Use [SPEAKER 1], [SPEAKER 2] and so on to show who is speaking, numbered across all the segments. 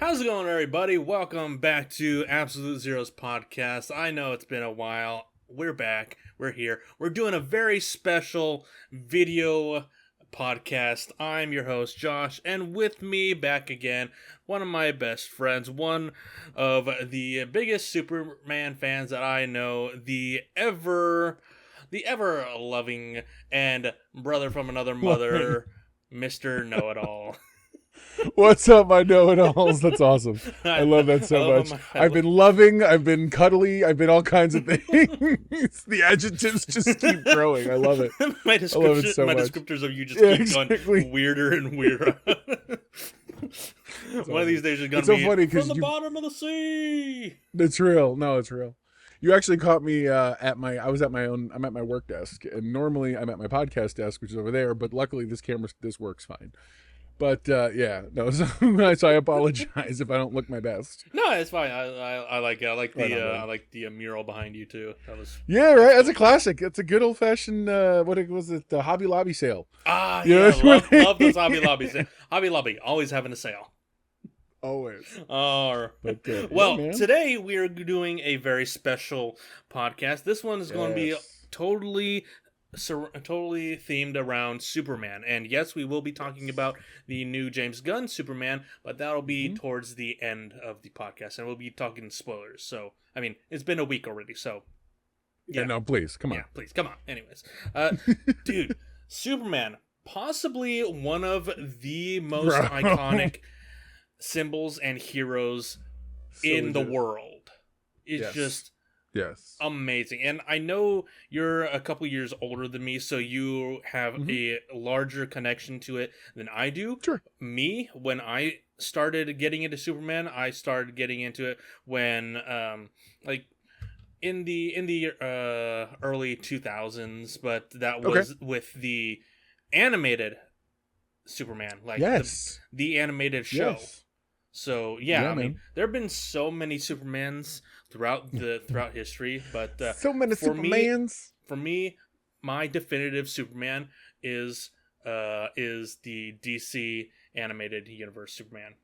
[SPEAKER 1] How's it going, everybody? Welcome back to Absolute Zero's podcast. I know it's been a while. We're back. We're here. We're doing a very special video podcast. I'm your host, Josh, and with me back again, one of my best friends, one of the biggest Superman fans that I know, the ever loving and brother from another mother, Mr. Know-It-All.
[SPEAKER 2] What's up, my know-it-alls? That's awesome. I love that so much. I've been loving, I've been cuddly, I've been all kinds of things. The adjectives just keep growing. I love it.
[SPEAKER 1] My descriptors of you just keep going weirder and weirder. One of these days you're going to be
[SPEAKER 2] funny
[SPEAKER 1] from the bottom of the sea.
[SPEAKER 2] It's real. No, it's real. You actually caught me I'm at my work desk, and normally I'm at my podcast desk, which is over there, but luckily this works fine. But so I apologize if I don't look my best.
[SPEAKER 1] No, it's fine. I like it. I like the mural behind you too.
[SPEAKER 2] Right. That's a classic. That's a good old fashioned what was it? The Hobby Lobby sale.
[SPEAKER 1] Love those Hobby Lobby sales. Hobby Lobby always having a sale.
[SPEAKER 2] Always.
[SPEAKER 1] Today we are doing a very special podcast. This one is going to be totally themed around Superman, and yes, we will be talking about the new James Gunn Superman, but that'll be towards the end of the podcast, and we'll be talking spoilers. So, I mean, it's been a week already, so
[SPEAKER 2] no, please come on.
[SPEAKER 1] Yeah, please come on. Anyways, dude, Superman, possibly one of the most iconic symbols and heroes in the world. It's just amazing. And I know you're a couple years older than me, so you have a larger connection to it than I do.
[SPEAKER 2] Sure.
[SPEAKER 1] Me, when I started getting into Superman, I started getting into it when in the early 2000s, but that was with the animated Superman, the animated show.
[SPEAKER 2] Yes.
[SPEAKER 1] So I mean, there have been so many Supermans throughout history, but
[SPEAKER 2] so many Supermans.
[SPEAKER 1] For me, my definitive Superman is the DC animated universe Superman.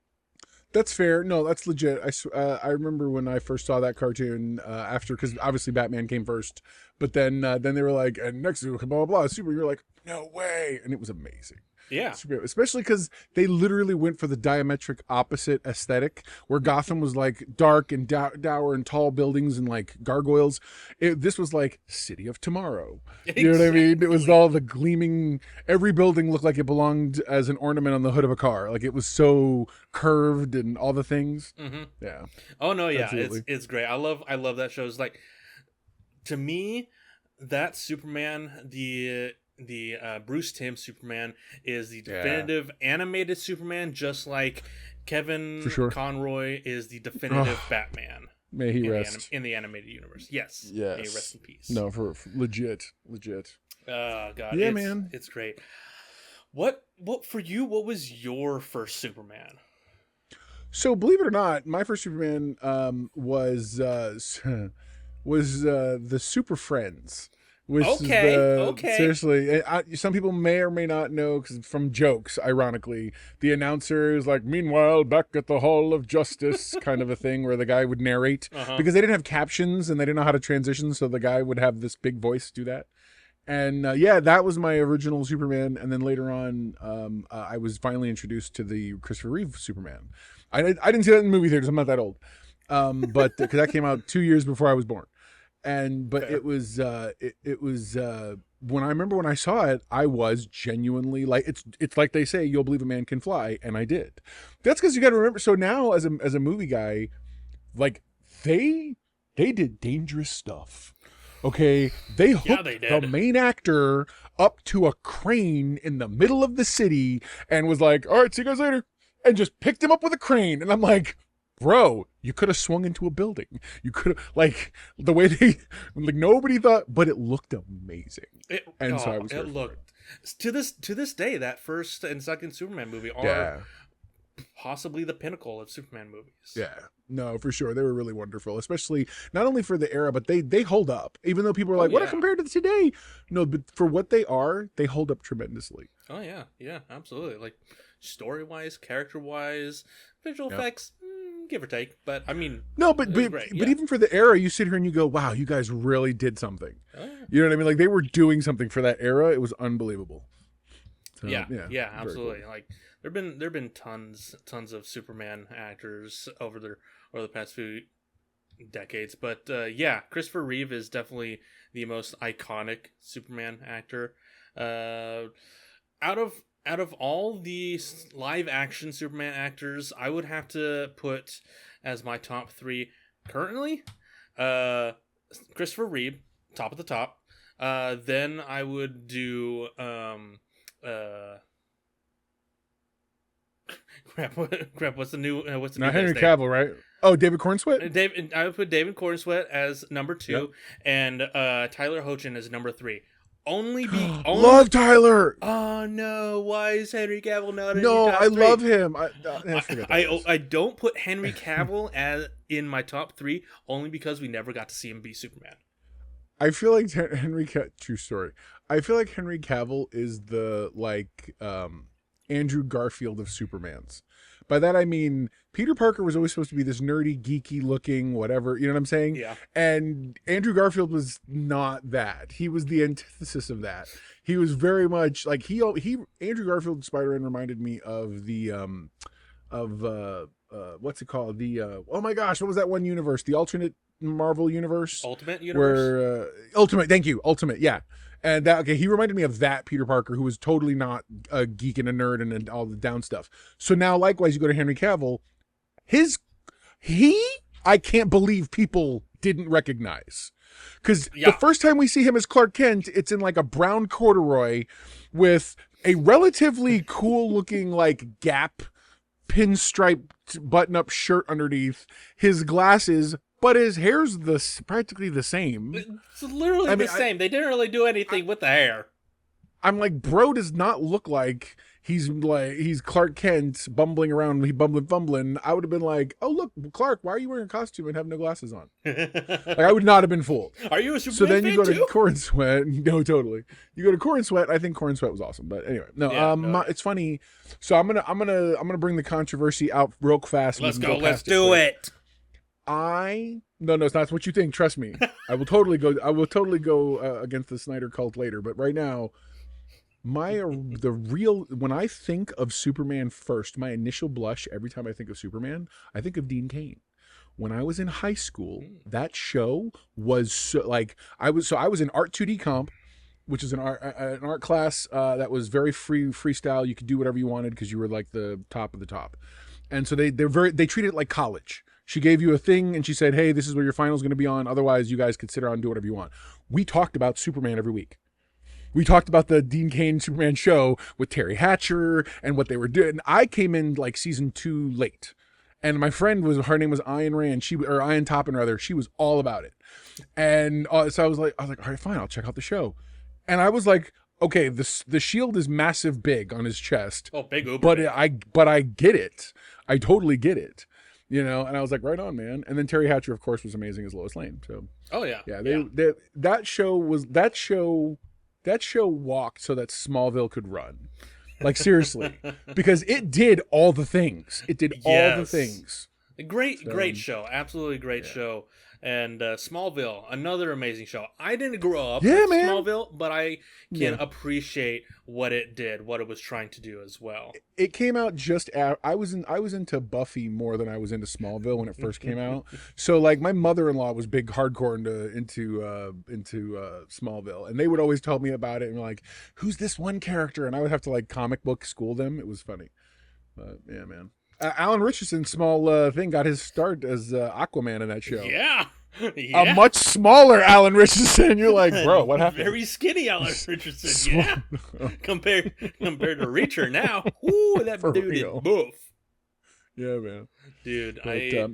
[SPEAKER 2] That's fair. No, that's legit. I remember when I first saw that cartoon after, because obviously Batman came first, but then they were like, and next to blah blah blah Super. You're like, no way, and it was amazing.
[SPEAKER 1] Yeah,
[SPEAKER 2] especially because they literally went for the diametric opposite aesthetic, where Gotham was like dark and dour and tall buildings and like gargoyles. This was like City of Tomorrow. You know what I mean? It was all the gleaming. Every building looked like it belonged as an ornament on the hood of a car. Like it was so curved and all the things.
[SPEAKER 1] Mm-hmm.
[SPEAKER 2] Yeah.
[SPEAKER 1] Oh no, yeah, it's great. I love that show. It's like, to me, that Superman, the Bruce Timm Superman, is the definitive animated Superman, just like Kevin Conroy is the definitive Batman.
[SPEAKER 2] May he rest
[SPEAKER 1] in the animated universe. Yes. May he rest in peace.
[SPEAKER 2] No, for legit.
[SPEAKER 1] Oh God.
[SPEAKER 2] Yeah, man.
[SPEAKER 1] It's great. What for you? What was your first Superman?
[SPEAKER 2] So, believe it or not, my first Superman was the Super Friends.
[SPEAKER 1] Okay.
[SPEAKER 2] Seriously, some people may or may not know, because from jokes, ironically, the announcer is like, "Meanwhile, back at the Hall of Justice," kind of a thing, where the guy would narrate because they didn't have captions and they didn't know how to transition, so the guy would have this big voice do that. And that was my original Superman. And then later on, I was finally introduced to the Christopher Reeve Superman. I didn't see that in the movie theaters. I'm not that old, but because that came out 2 years before I was born. It was when I saw it, I was genuinely like, it's like they say, you'll believe a man can fly, and I did. That's because you got to remember. So now, as a movie guy, like they did dangerous stuff. Okay, they hooked the main actor up to a crane in the middle of the city and was like, "All right, see you guys later," and just picked him up with a crane. And I'm like, bro, you could have swung into a building. You could have, like, the way nobody thought, but it looked amazing.
[SPEAKER 1] It looked to this day, that first and second Superman movie are possibly the pinnacle of Superman movies.
[SPEAKER 2] Yeah, no, for sure, they were really wonderful, especially not only for the era, but they hold up. Even though people are like, "What compared to today?" No, but for what they are, they hold up tremendously.
[SPEAKER 1] Oh yeah, absolutely. Like story wise, character wise, visual effects, give or take. But I mean,
[SPEAKER 2] No,
[SPEAKER 1] it was great.
[SPEAKER 2] but even for the era, you sit here and you go, wow, you guys really did something. You know what I mean? Like they were doing something for that era. It was unbelievable. So,
[SPEAKER 1] yeah, absolutely.
[SPEAKER 2] Cool.
[SPEAKER 1] Like there've been tons of Superman actors over the past few decades, but Christopher Reeve is definitely the most iconic Superman actor. Out of all the live action Superman actors, I would have to put as my top 3 currently Christopher Reeve, top of the top. Then I would do what's the new what's the
[SPEAKER 2] Not
[SPEAKER 1] new
[SPEAKER 2] Henry
[SPEAKER 1] guy's name?
[SPEAKER 2] Cavill, right? Oh, David Cornsweet?
[SPEAKER 1] I would put David Cornsweet as number 2,
[SPEAKER 2] Yep.
[SPEAKER 1] and Tyler Hoechlin as number 3. Only
[SPEAKER 2] love Tyler.
[SPEAKER 1] Oh no! Why is Henry Cavill not in
[SPEAKER 2] No,
[SPEAKER 1] your top
[SPEAKER 2] I
[SPEAKER 1] 3?
[SPEAKER 2] love him. I
[SPEAKER 1] don't put Henry Cavill as in my top 3 only because we never got to see him be Superman.
[SPEAKER 2] I feel like true story. I feel like Henry Cavill is the Andrew Garfield of Supermans. By that I mean Peter Parker was always supposed to be this nerdy, geeky looking, whatever, you know what I'm saying?
[SPEAKER 1] Yeah.
[SPEAKER 2] And Andrew Garfield was not that. He was the antithesis of that. He was very much like Andrew Garfield Spider-Man reminded me of the what's it called? The oh my gosh, what was that one universe? The alternate Marvel universe?
[SPEAKER 1] Ultimate universe?
[SPEAKER 2] Ultimate, thank you. Ultimate, yeah. And he reminded me of that Peter Parker, who was totally not a geek and a nerd and all the down stuff. So now, likewise, you go to Henry Cavill. I can't believe people didn't recognize. Because the first time we see him as Clark Kent, it's in like a brown corduroy with a relatively cool looking Gap pinstriped button-up shirt underneath, his glasses, but his hair's practically the same.
[SPEAKER 1] It's literally the same. They didn't really do anything with the hair.
[SPEAKER 2] I'm like, bro does not look like he's Clark Kent bumbling around, fumbling. I would have been like, oh look, Clark, why are you wearing a costume and have no glasses on? I would not have been fooled.
[SPEAKER 1] Are you a Superman
[SPEAKER 2] So then you go
[SPEAKER 1] fan
[SPEAKER 2] to Cornsweet. No, totally. You go to Cornsweet. I think Cornsweet was awesome, but anyway, it's funny. So I'm gonna bring the controversy out real fast.
[SPEAKER 1] Let's go. Let's do it.
[SPEAKER 2] No, it's not what you think. Trust me. I will totally go against the Snyder cult later. But right now, when I think of Superman first, my initial blush every time I think of Superman, I think of Dean Cain. When I was in high school, that show was I was in Art 2D Comp, which is an art class that was very freestyle. You could do whatever you wanted because you were like the top of the top. And so they treated it like college. She gave you a thing and she said, hey, this is what your final's going to be on. Otherwise, you guys could sit around and do whatever you want. We talked about Superman every week. We talked about the Dean Cain Superman show with Terry Hatcher and what they were doing. I came in like season 2 late. And my friend her name was Ayan Rand. Ayan Toppin rather. She was all about it. And so I was like, all right, fine, I'll check out the show. And I was like, okay, the shield is massive big on his chest.
[SPEAKER 1] Oh, big uber.
[SPEAKER 2] But I get it. I totally get it. You know, and I was like, right on, man. And then Terry Hatcher, of course, was amazing as Lois Lane. So, that show walked so that Smallville could run. Like seriously, because it did all the things. All the things.
[SPEAKER 1] Great show, absolutely great show. And Smallville, another amazing show. I didn't grow up with Smallville, but I can appreciate what it did, what it was trying to do as well.
[SPEAKER 2] It came out just after I was into Buffy more than I was into Smallville when it first came out. So like my mother-in-law was big hardcore into Smallville, and they would always tell me about it and like, who's this one character? And I would have to like comic book school them. It was funny, but yeah, man. Alan Richardson's small thing got his start as Aquaman in that show.
[SPEAKER 1] Yeah.
[SPEAKER 2] A much smaller Alan Richardson. You're like, bro, what happened?
[SPEAKER 1] Very skinny Alan Richardson. Yeah. compared to Reacher now. Ooh, that
[SPEAKER 2] For
[SPEAKER 1] dude
[SPEAKER 2] real.
[SPEAKER 1] is boof.
[SPEAKER 2] Yeah, man.
[SPEAKER 1] Dude,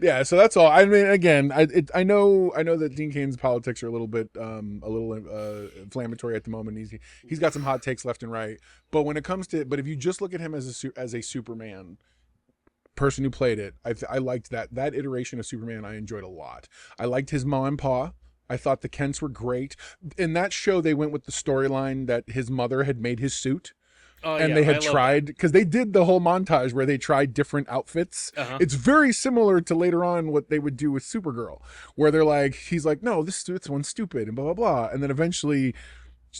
[SPEAKER 2] yeah. So that's all. I mean, again, I know that Dean Cain's politics are a little inflammatory at the moment. He's got some hot takes left and right. But when it comes to, if you just look at him as a Superman person who played it, I liked that iteration of Superman. I enjoyed a lot. I liked his ma and pa. I thought the Kents were great. In that show, they went with the storyline that his mother had made his suit.
[SPEAKER 1] Oh
[SPEAKER 2] and
[SPEAKER 1] yeah,
[SPEAKER 2] they
[SPEAKER 1] I
[SPEAKER 2] had
[SPEAKER 1] love that.
[SPEAKER 2] tried, because they did the whole montage where they tried different outfits.
[SPEAKER 1] Uh-huh.
[SPEAKER 2] It's very similar to later on what they would do with Supergirl, where they're like, he's like, no, this one's stupid and blah blah blah, and then eventually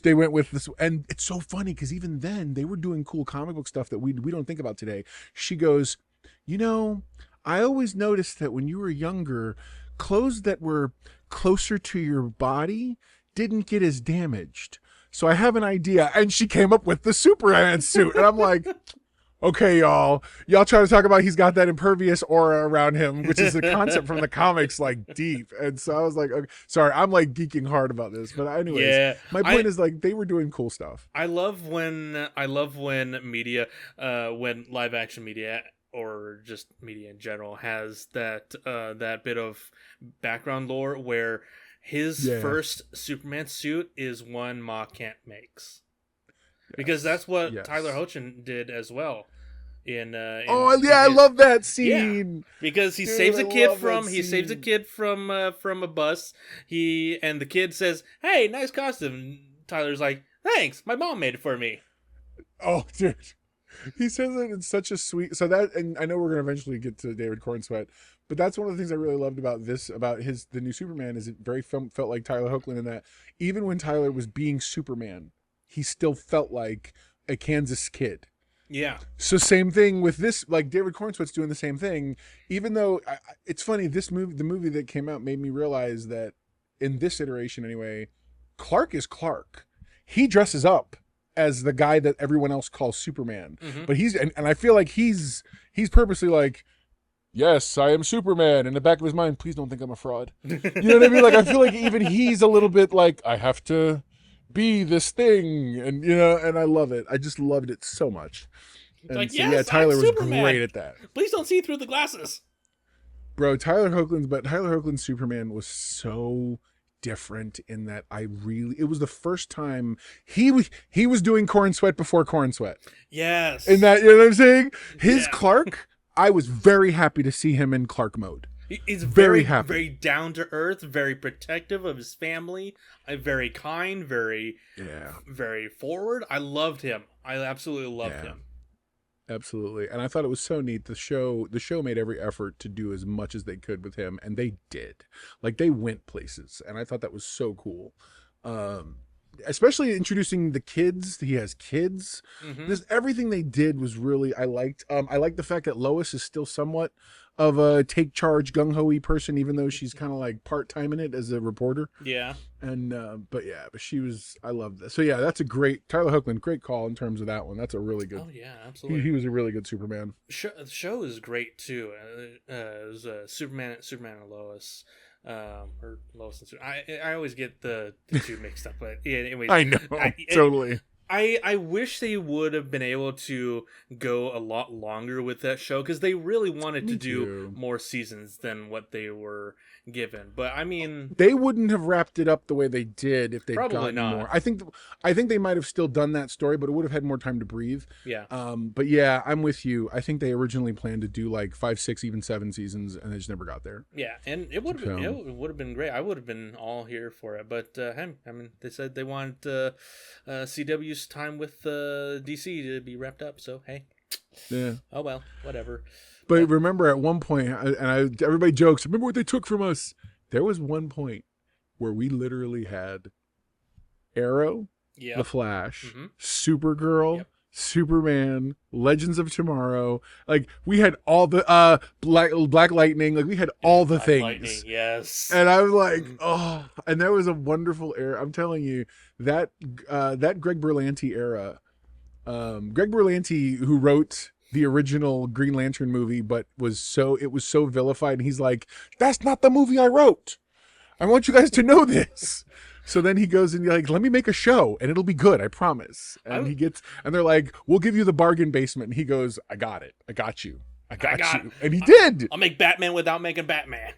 [SPEAKER 2] they went with this. And it's so funny because even then they were doing cool comic book stuff that we don't think about today. She goes, you know, I always noticed that when you were younger, clothes that were closer to your body didn't get as damaged. So I have an idea. And she came up with the Superman suit. And I'm like, okay, y'all try to talk about he's got that impervious aura around him, which is a concept from the comics, like deep. And so I was like, okay, sorry, I'm like geeking hard about this. But anyways,
[SPEAKER 1] Yeah,
[SPEAKER 2] my point is like they were doing cool stuff.
[SPEAKER 1] I love when media, when live action media or just media in general has that bit of background lore where his
[SPEAKER 2] Yeah.
[SPEAKER 1] first Superman suit is one Ma Kent makes, because that's what
[SPEAKER 2] Yes.
[SPEAKER 1] Tyler Hoechlin did as well.
[SPEAKER 2] Oh yeah, I
[SPEAKER 1] his,
[SPEAKER 2] love that
[SPEAKER 1] yeah,
[SPEAKER 2] scene.
[SPEAKER 1] because he
[SPEAKER 2] Dude,
[SPEAKER 1] saves
[SPEAKER 2] I
[SPEAKER 1] a kid
[SPEAKER 2] love that
[SPEAKER 1] from a bus. And the kid says, "Hey, nice costume." Tyler's like, "Thanks, my mom made it for me."
[SPEAKER 2] Oh, dude. He says it in such a sweet. So that, and I know we're gonna eventually get to David Cornsweet, but that's one of the things I really loved about the new Superman, is it very felt like Tyler Hoechlin in that even when Tyler was being Superman, he still felt like a Kansas kid.
[SPEAKER 1] Yeah.
[SPEAKER 2] So same thing with this, like David Cornsweet's doing the same thing. Even though it's funny, the movie that came out made me realize that in this iteration anyway, Clark is Clark. He dresses up as the guy that everyone else calls Superman, but he's and I feel like he's purposely like, yes, I am Superman. In the back of his mind, please don't think I'm a fraud. You know what I mean? Like I feel like even he's a little bit like, I have to be this thing, and and I love it. I just loved it so much. And
[SPEAKER 1] like,
[SPEAKER 2] so,
[SPEAKER 1] yes,
[SPEAKER 2] yeah, Tyler
[SPEAKER 1] I'm
[SPEAKER 2] was
[SPEAKER 1] Superman.
[SPEAKER 2] great at that.
[SPEAKER 1] Please don't see through the glasses.
[SPEAKER 2] Bro, Tyler Hoechlin's Superman was so different in that it was the first time he was doing Cornsweet before Cornsweet.
[SPEAKER 1] Yes.
[SPEAKER 2] In that, you know what I'm saying? His
[SPEAKER 1] Yeah.
[SPEAKER 2] Clark, I was very happy to see him in Clark mode.
[SPEAKER 1] He's
[SPEAKER 2] very happy,
[SPEAKER 1] very down to earth, very protective of his family, very kind, very forward. I loved him. I absolutely loved him.
[SPEAKER 2] Absolutely. And I thought it was so neat. The show made every effort to do as much as they could with him, and they did. Like they went places, and I thought that was so cool. Especially introducing the kids. He has kids. Just everything they did was really, I liked. I liked the fact that Lois is still somewhat of a take charge gung-ho-y person, even though she's kind of like part-time in it as a reporter.
[SPEAKER 1] Yeah.
[SPEAKER 2] And but she was, I loved that. So yeah, that's a great Tyler Hoechlin, great call in terms of that one. That's a really good.
[SPEAKER 1] Oh yeah, absolutely.
[SPEAKER 2] He was a really good Superman.
[SPEAKER 1] The show is great too. It was Superman and Lois. Or Lois and Superman. I always get the two mixed up, but yeah, anyways.
[SPEAKER 2] I know, totally.
[SPEAKER 1] I wish they would have been able to go a lot longer with that show, because they really wanted to do more seasons than what they were given. But I mean,
[SPEAKER 2] they wouldn't have wrapped it up the way they did if they'd gotten
[SPEAKER 1] not.
[SPEAKER 2] more. I think they might have still done that story, but it would have had more time to breathe.
[SPEAKER 1] Yeah.
[SPEAKER 2] But yeah, I'm with you. I think they originally planned to do like 5, 6, even 7 seasons, and they just never got there.
[SPEAKER 1] Yeah, and it would have been great. I would have been all here for it. But I mean, they said they want CW's time with DC to be wrapped up. So hey,
[SPEAKER 2] yeah.
[SPEAKER 1] Oh well, whatever.
[SPEAKER 2] But remember, at one point, everybody jokes, remember what they took from us? There was one point where we literally had Arrow, The Flash, Supergirl, Superman, Legends of Tomorrow. Like, we had all the Black Lightning. Like, we had all the things.
[SPEAKER 1] Lightning, yes.
[SPEAKER 2] And I was like, oh. And that was a wonderful era. I'm telling you, that Greg Berlanti era. Greg Berlanti, who wrote the original Green Lantern movie, but it was so vilified, and he's like, that's not the movie I wrote. I want you guys to know this. So then he goes and like, let me make a show and it'll be good, I promise. And and they're like, we'll give you the bargain basement. And he goes, I got it. I got you. I got you. And he did.
[SPEAKER 1] I'll make Batman without making Batman.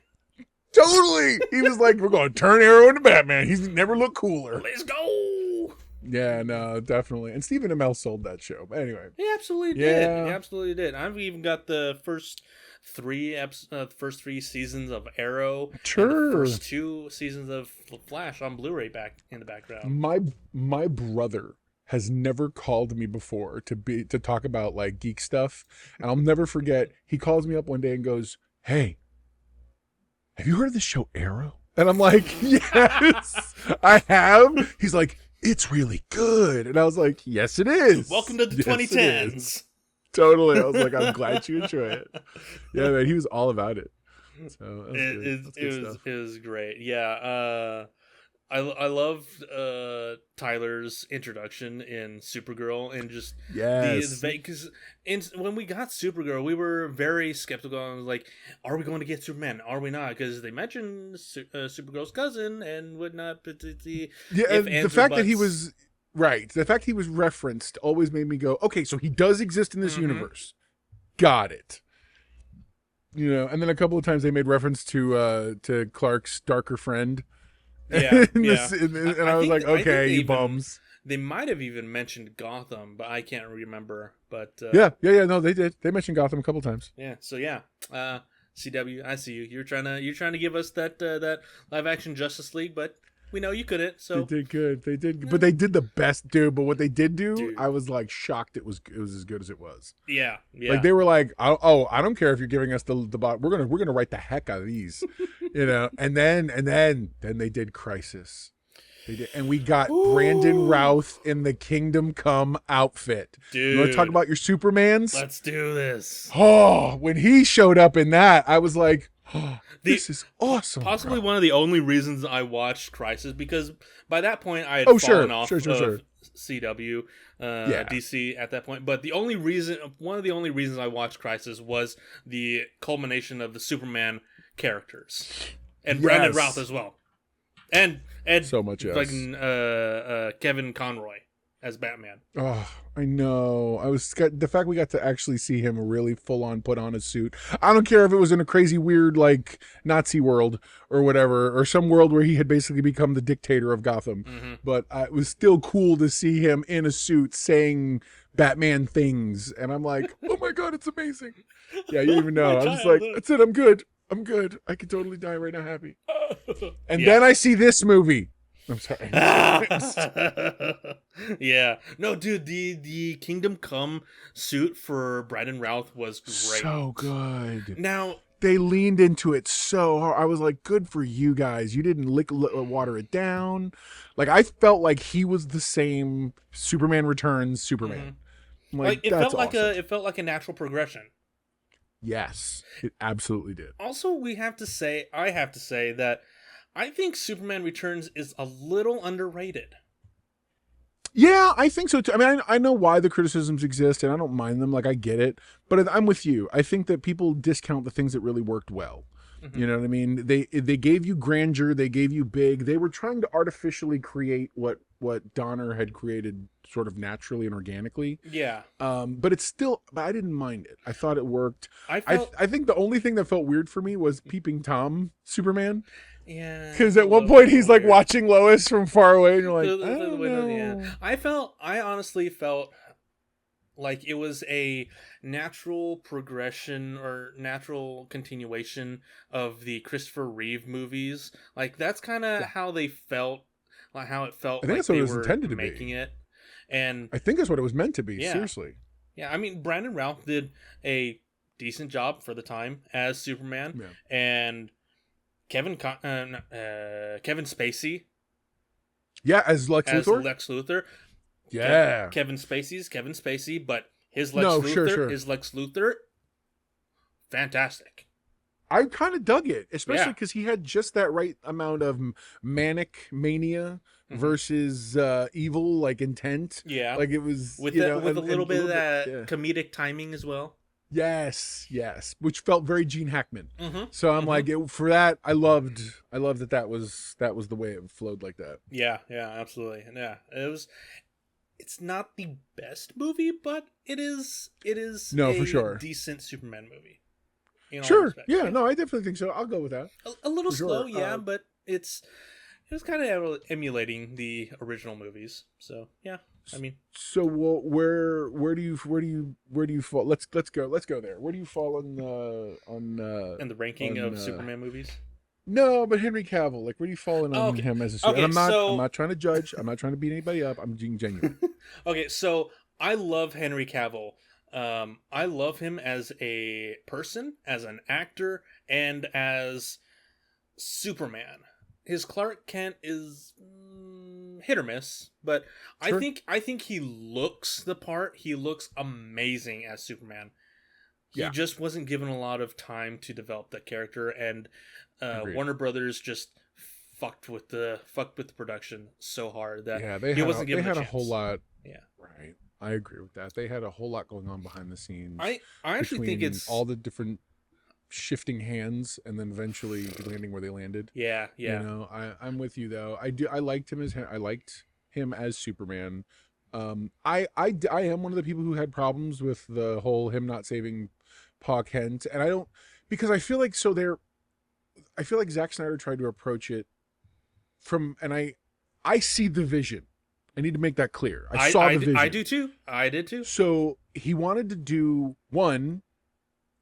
[SPEAKER 2] Totally. He was like, we're going to turn Arrow into Batman. He's never looked cooler.
[SPEAKER 1] Let's go.
[SPEAKER 2] Yeah, no, definitely. And Stephen Amell sold that show. But anyway.
[SPEAKER 1] He absolutely did. He absolutely did. I've even got the first three seasons of Arrow.
[SPEAKER 2] Sure.
[SPEAKER 1] And the first 2 seasons of Flash on Blu-ray back in the background.
[SPEAKER 2] My brother has never called me before to talk about like geek stuff. And I'll never forget, he calls me up one day and goes, "Hey, have you heard of the show Arrow?" And I'm like, "Yes, I have." He's like, "It's really good." And I was like, "Yes, it is.
[SPEAKER 1] Welcome to the
[SPEAKER 2] Yes,
[SPEAKER 1] 2010s.
[SPEAKER 2] Totally. I was like, "I'm glad you enjoy it." Yeah, man, he was all about it. So that was good. That's good stuff.
[SPEAKER 1] It was great. Yeah. I loved Tyler's introduction in Supergirl, and just
[SPEAKER 2] Yes.
[SPEAKER 1] because when we got Supergirl, we were very skeptical. I was like, "Are we going to get Superman? Are we not?" Because they mentioned Supergirl's cousin and whatnot. But
[SPEAKER 2] Yeah, and the fact that he was right, the fact he was referenced always made me go, "Okay, so he does exist in this universe." Got it. You know, and then a couple of times they made reference to Clark's darker friend.
[SPEAKER 1] Yeah,
[SPEAKER 2] and
[SPEAKER 1] I
[SPEAKER 2] I was like, "Okay, you
[SPEAKER 1] even,
[SPEAKER 2] bums."
[SPEAKER 1] They might have even mentioned Gotham, but I can't remember. But
[SPEAKER 2] yeah. No, they did. They mentioned Gotham a couple times.
[SPEAKER 1] Yeah. So yeah, CW, I see you. You're trying to give us that live action Justice League, but we know you couldn't. So
[SPEAKER 2] they did good. They did, but they did the best, dude. But what they did do,
[SPEAKER 1] Dude.
[SPEAKER 2] I was like shocked. It was as good as it was.
[SPEAKER 1] Yeah.
[SPEAKER 2] Like they were like, "Oh, I don't care if you're giving us the bot. We're gonna write the heck out of these." You know, and then they did Crisis. They did, and we got Brandon Routh in the Kingdom Come outfit.
[SPEAKER 1] Dude,
[SPEAKER 2] you want to talk about your Supermans?
[SPEAKER 1] Let's do this.
[SPEAKER 2] Oh, when he showed up in that, I was like, "Oh, this is awesome."
[SPEAKER 1] Possibly one of the only reasons I watched Crisis, because by that point I had fallen off of CW, DC at that point. But one of the only reasons I watched Crisis was the culmination of the Superman characters, and Brandon Routh as well, and
[SPEAKER 2] so much
[SPEAKER 1] fucking Kevin Conroy as Batman.
[SPEAKER 2] Oh, I know. The fact we got to actually see him really full on put on a suit. I don't care if it was in a crazy weird like Nazi world or whatever, or some world where he had basically become the dictator of Gotham. But it was still cool to see him in a suit saying Batman things, and I'm like, "Oh my god, it's amazing!" Yeah, you even know. I'm just like, "That's it. I'm good. I'm good. I could totally die right now, happy." And then I see this movie. I'm sorry.
[SPEAKER 1] Yeah. No, dude, the Kingdom Come suit for Brandon Routh was great.
[SPEAKER 2] So good.
[SPEAKER 1] Now,
[SPEAKER 2] they leaned into it so hard. I was like, good for you guys. You didn't water it down. Like, I felt like he was the same Superman Returns Superman. Like,
[SPEAKER 1] it
[SPEAKER 2] that's
[SPEAKER 1] felt like
[SPEAKER 2] awesome.
[SPEAKER 1] it felt like a natural progression.
[SPEAKER 2] Yes, it absolutely did.
[SPEAKER 1] Also, I have to say that I think Superman Returns is a little underrated.
[SPEAKER 2] Yeah, I think so too. I mean, I know why the criticisms exist, and I don't mind them. Like, I get it, but I'm with you. I think that people discount the things that really worked well. You know what I mean? They gave you grandeur, they gave you big. They were trying to artificially create what Donner had created, sort of naturally and organically.
[SPEAKER 1] Yeah.
[SPEAKER 2] But it's still. But I didn't mind it. I thought it worked. I think the only thing that felt weird for me was Peeping Tom Superman.
[SPEAKER 1] Yeah,
[SPEAKER 2] because at one point he's like watching Lois from far away, and you're like, I don't know.
[SPEAKER 1] Yeah. I honestly felt like it was a natural progression or natural continuation of the Christopher Reeve movies. Like that's kind of how they felt, like how it felt.
[SPEAKER 2] I think
[SPEAKER 1] like
[SPEAKER 2] that's what
[SPEAKER 1] they
[SPEAKER 2] it was
[SPEAKER 1] were
[SPEAKER 2] intended to
[SPEAKER 1] making
[SPEAKER 2] be.
[SPEAKER 1] It, and
[SPEAKER 2] I think that's what it was meant to be.
[SPEAKER 1] Yeah.
[SPEAKER 2] Seriously.
[SPEAKER 1] Yeah, I mean, Brandon Routh did a decent job for the time as Superman, and Kevin Spacey.
[SPEAKER 2] Yeah, as Lex
[SPEAKER 1] Luthor.
[SPEAKER 2] Yeah.
[SPEAKER 1] Kevin Spacey, but his Lex Luthor is Lex Luthor. Fantastic.
[SPEAKER 2] I kind of dug it, especially because he had just that right amount of manic mania versus evil, like intent.
[SPEAKER 1] Yeah,
[SPEAKER 2] like it was
[SPEAKER 1] with a little bit of that comedic timing as well.
[SPEAKER 2] Yes, which felt very Gene Hackman. So I'm like, for that, I loved that was the way it flowed like that.
[SPEAKER 1] Yeah, absolutely. Yeah, it's not the best movie, but it is
[SPEAKER 2] for sure
[SPEAKER 1] decent Superman movie.
[SPEAKER 2] Sure, yeah, no, I definitely think so. I'll go with that.
[SPEAKER 1] A little slow, but it was kind of emulating the original movies. So yeah. I mean,
[SPEAKER 2] so where do you fall? Let's go there. Where do you fall in the
[SPEAKER 1] ranking of Superman movies?
[SPEAKER 2] No, but Henry Cavill, like, where do you fall in on
[SPEAKER 1] Okay.
[SPEAKER 2] him as a suit? And
[SPEAKER 1] Okay,
[SPEAKER 2] I'm
[SPEAKER 1] so
[SPEAKER 2] not trying to judge. I'm not trying to beat anybody up. I'm being genuine.
[SPEAKER 1] okay, so I love Henry Cavill. I love him as a person, as an actor, and as Superman. His Clark Kent is hit or miss, but
[SPEAKER 2] Sure.
[SPEAKER 1] I think he looks the part. He looks amazing as Superman. He
[SPEAKER 2] Yeah.
[SPEAKER 1] just wasn't given a lot of time to develop that character, and
[SPEAKER 2] Agreed.
[SPEAKER 1] Warner Brothers just fucked with the production so hard that
[SPEAKER 2] Yeah,
[SPEAKER 1] he wasn't
[SPEAKER 2] they
[SPEAKER 1] given a
[SPEAKER 2] had a
[SPEAKER 1] chance.
[SPEAKER 2] whole lot.
[SPEAKER 1] Yeah,
[SPEAKER 2] Right. I agree with that. They had a whole lot going on behind the scenes
[SPEAKER 1] I actually think
[SPEAKER 2] between
[SPEAKER 1] it's
[SPEAKER 2] all the different shifting hands and then eventually landing where they landed.
[SPEAKER 1] yeah,
[SPEAKER 2] You
[SPEAKER 1] yeah.
[SPEAKER 2] know, I'm with you though. I liked him as Superman. I am one of the people who had problems with the whole him not saving Pa Kent, and I don't, because I feel like Zack Snyder tried to approach it from, and I see the vision. I need to make that clear. I saw the vision.
[SPEAKER 1] I do too. I did too.
[SPEAKER 2] So he wanted to do one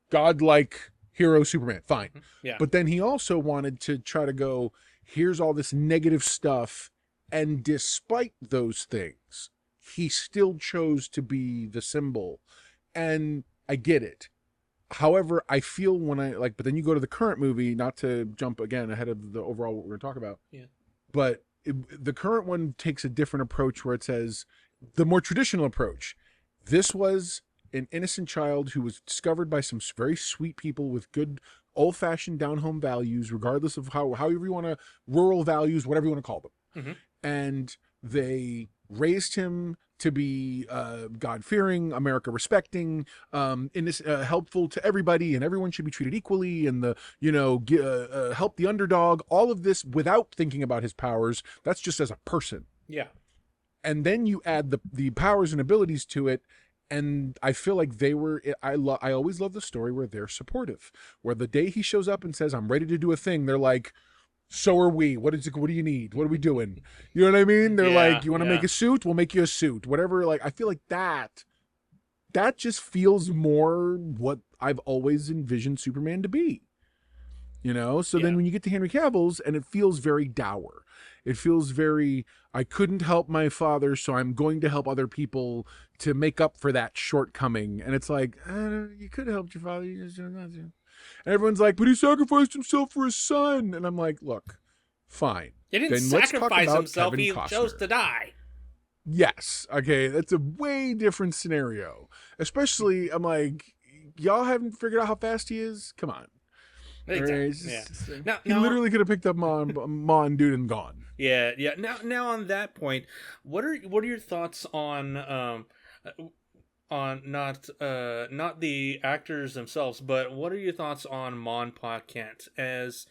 [SPEAKER 2] godlike hero Superman, fine.
[SPEAKER 1] Yeah,
[SPEAKER 2] But then he also wanted to try to go, here's all this negative stuff, and despite those things, he still chose to be the symbol. And I get it. However, I feel when I like, but then you go to the current movie, not to jump again ahead of the overall what we're going to talk about.
[SPEAKER 1] yeah,
[SPEAKER 2] But the current one takes a different approach where it says the more traditional approach. This was an innocent child who was discovered by some very sweet people with good old-fashioned down-home values, regardless of however you want to, rural values, whatever you want to call them.
[SPEAKER 1] mm-hmm.
[SPEAKER 2] And they raised him to be God-fearing, America-respecting, helpful to everybody, and everyone should be treated equally, and help the underdog. All of this without thinking about his powers. That's just as a person.
[SPEAKER 1] Yeah,
[SPEAKER 2] And then you add the powers and abilities to it, and I feel like they were. I always love the story where they're supportive. Where the day he shows up and says, "I'm ready to do a thing," they're like, so are we. What do you need? What are we doing? You know what I mean? They're like, you want to make a suit? We'll make you a suit. Whatever. Like, I feel like that just feels more what I've always envisioned Superman to be. You know? So then when you get to Henry Cavill's, and it feels very dour. It feels very, I couldn't help my father, so I'm going to help other people to make up for that shortcoming. And it's like, you could have helped your father. You just don't know to. And everyone's like, but he sacrificed himself for his son. And I'm like, look, fine.
[SPEAKER 1] he didn't
[SPEAKER 2] Then
[SPEAKER 1] sacrifice himself.
[SPEAKER 2] Kevin
[SPEAKER 1] He
[SPEAKER 2] Costner.
[SPEAKER 1] chose to die.
[SPEAKER 2] Yes. Okay. That's a way different scenario. Especially, I'm like, y'all haven't figured out how fast he is? Come on.
[SPEAKER 1] Exactly. Yeah.
[SPEAKER 2] He literally could have picked up Mon dude and gone.
[SPEAKER 1] Yeah. Now on that point, what are your thoughts on not the actors themselves, but what are your thoughts on Mon Pa Kent as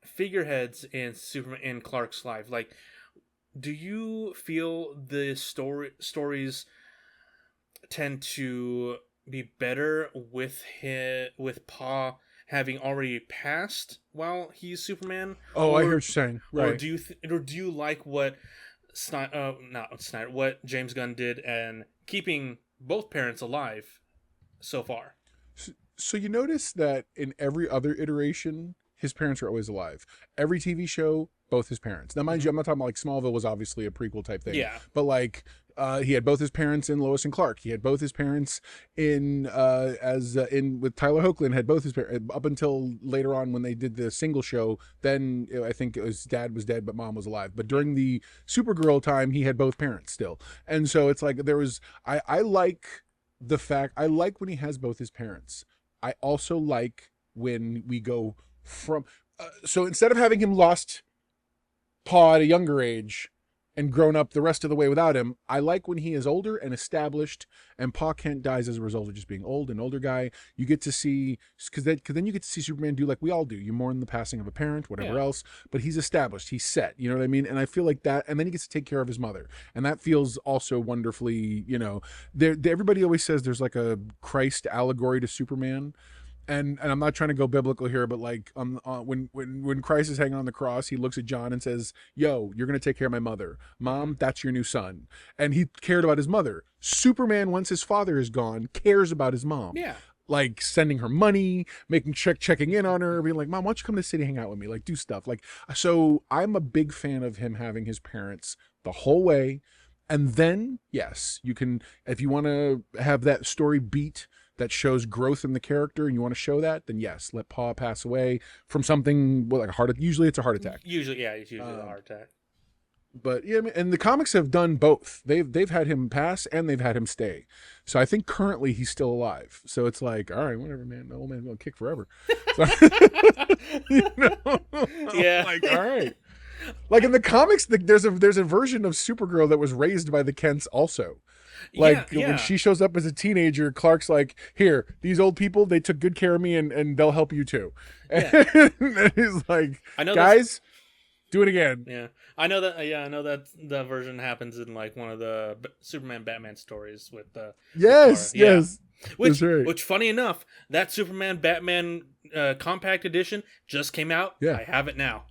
[SPEAKER 1] figureheads in Superman in Clark's life? Like, do you feel the stories tend to be better with Pa having already passed while he's Superman?
[SPEAKER 2] Oh, I hear what you're saying. Right.
[SPEAKER 1] Or do you like what what James Gunn did and keeping both parents alive so far?
[SPEAKER 2] So you notice that in every other iteration, his parents are always alive. Every TV show, both his parents. Now, mind you, I'm not talking about like Smallville was obviously a prequel type thing.
[SPEAKER 1] Yeah.
[SPEAKER 2] But like, he had both his parents in Lois and Clark. He had both his parents in with Tyler Hoechlin. Had both his parents up until later on when they did the single show. Then I think it was dad was dead, but mom was alive. But during the Supergirl time, he had both parents still. And so it's like there was. I like the fact. I like when he has both his parents. I also like when we go from. So instead of having him lost Pa at a younger age and grown up the rest of the way without him, I like when he is older and established, and Pa Kent dies as a result of just being old, an older guy. You get to see, because then you get to see Superman do like we all do. You mourn the passing of a parent, whatever else, but he's established, he's set. You know what I mean? And I feel like that, and then he gets to take care of his mother, and that feels also wonderfully. You know, everybody always says there's like a Christ allegory to Superman. And I'm not trying to go biblical here, but like when Christ is hanging on the cross, he looks at John and says, "Yo, you're gonna take care of my mother, Mom. That's your new son." And he cared about his mother. Superman, once his father is gone, cares about his mom.
[SPEAKER 1] Yeah.
[SPEAKER 2] like sending her money, checking in on her, being like, "Mom, why don't you come to the city, hang out with me, like do stuff." Like, so I'm a big fan of him having his parents the whole way. And then, yes, you can, if you want to have that story beat that shows growth in the character and you want to show that, then yes, let Pa pass away from something like a usually it's a heart attack.
[SPEAKER 1] Usually, yeah, it's usually a heart attack.
[SPEAKER 2] But yeah, I mean, and the comics have done both. They've had him pass and they've had him stay. So I think currently he's still alive. So it's like, all right, whatever, man. The old man's gonna kick forever. So,
[SPEAKER 1] Yeah.
[SPEAKER 2] Like, all right. Like in the comics, there's a version of Supergirl that was raised by the Kents also. Like when she shows up as a teenager, Clark's like, "Here, these old people, they took good care of me, and they'll help you too."
[SPEAKER 1] Yeah.
[SPEAKER 2] And he's like,
[SPEAKER 1] I know,
[SPEAKER 2] guys, do it again.
[SPEAKER 1] Yeah, I know that. Yeah, I know that the version happens in like one of the Superman Batman stories with the
[SPEAKER 2] yes.
[SPEAKER 1] Which funny enough, that Superman Batman compact edition just came out.
[SPEAKER 2] Yeah,
[SPEAKER 1] I have it now.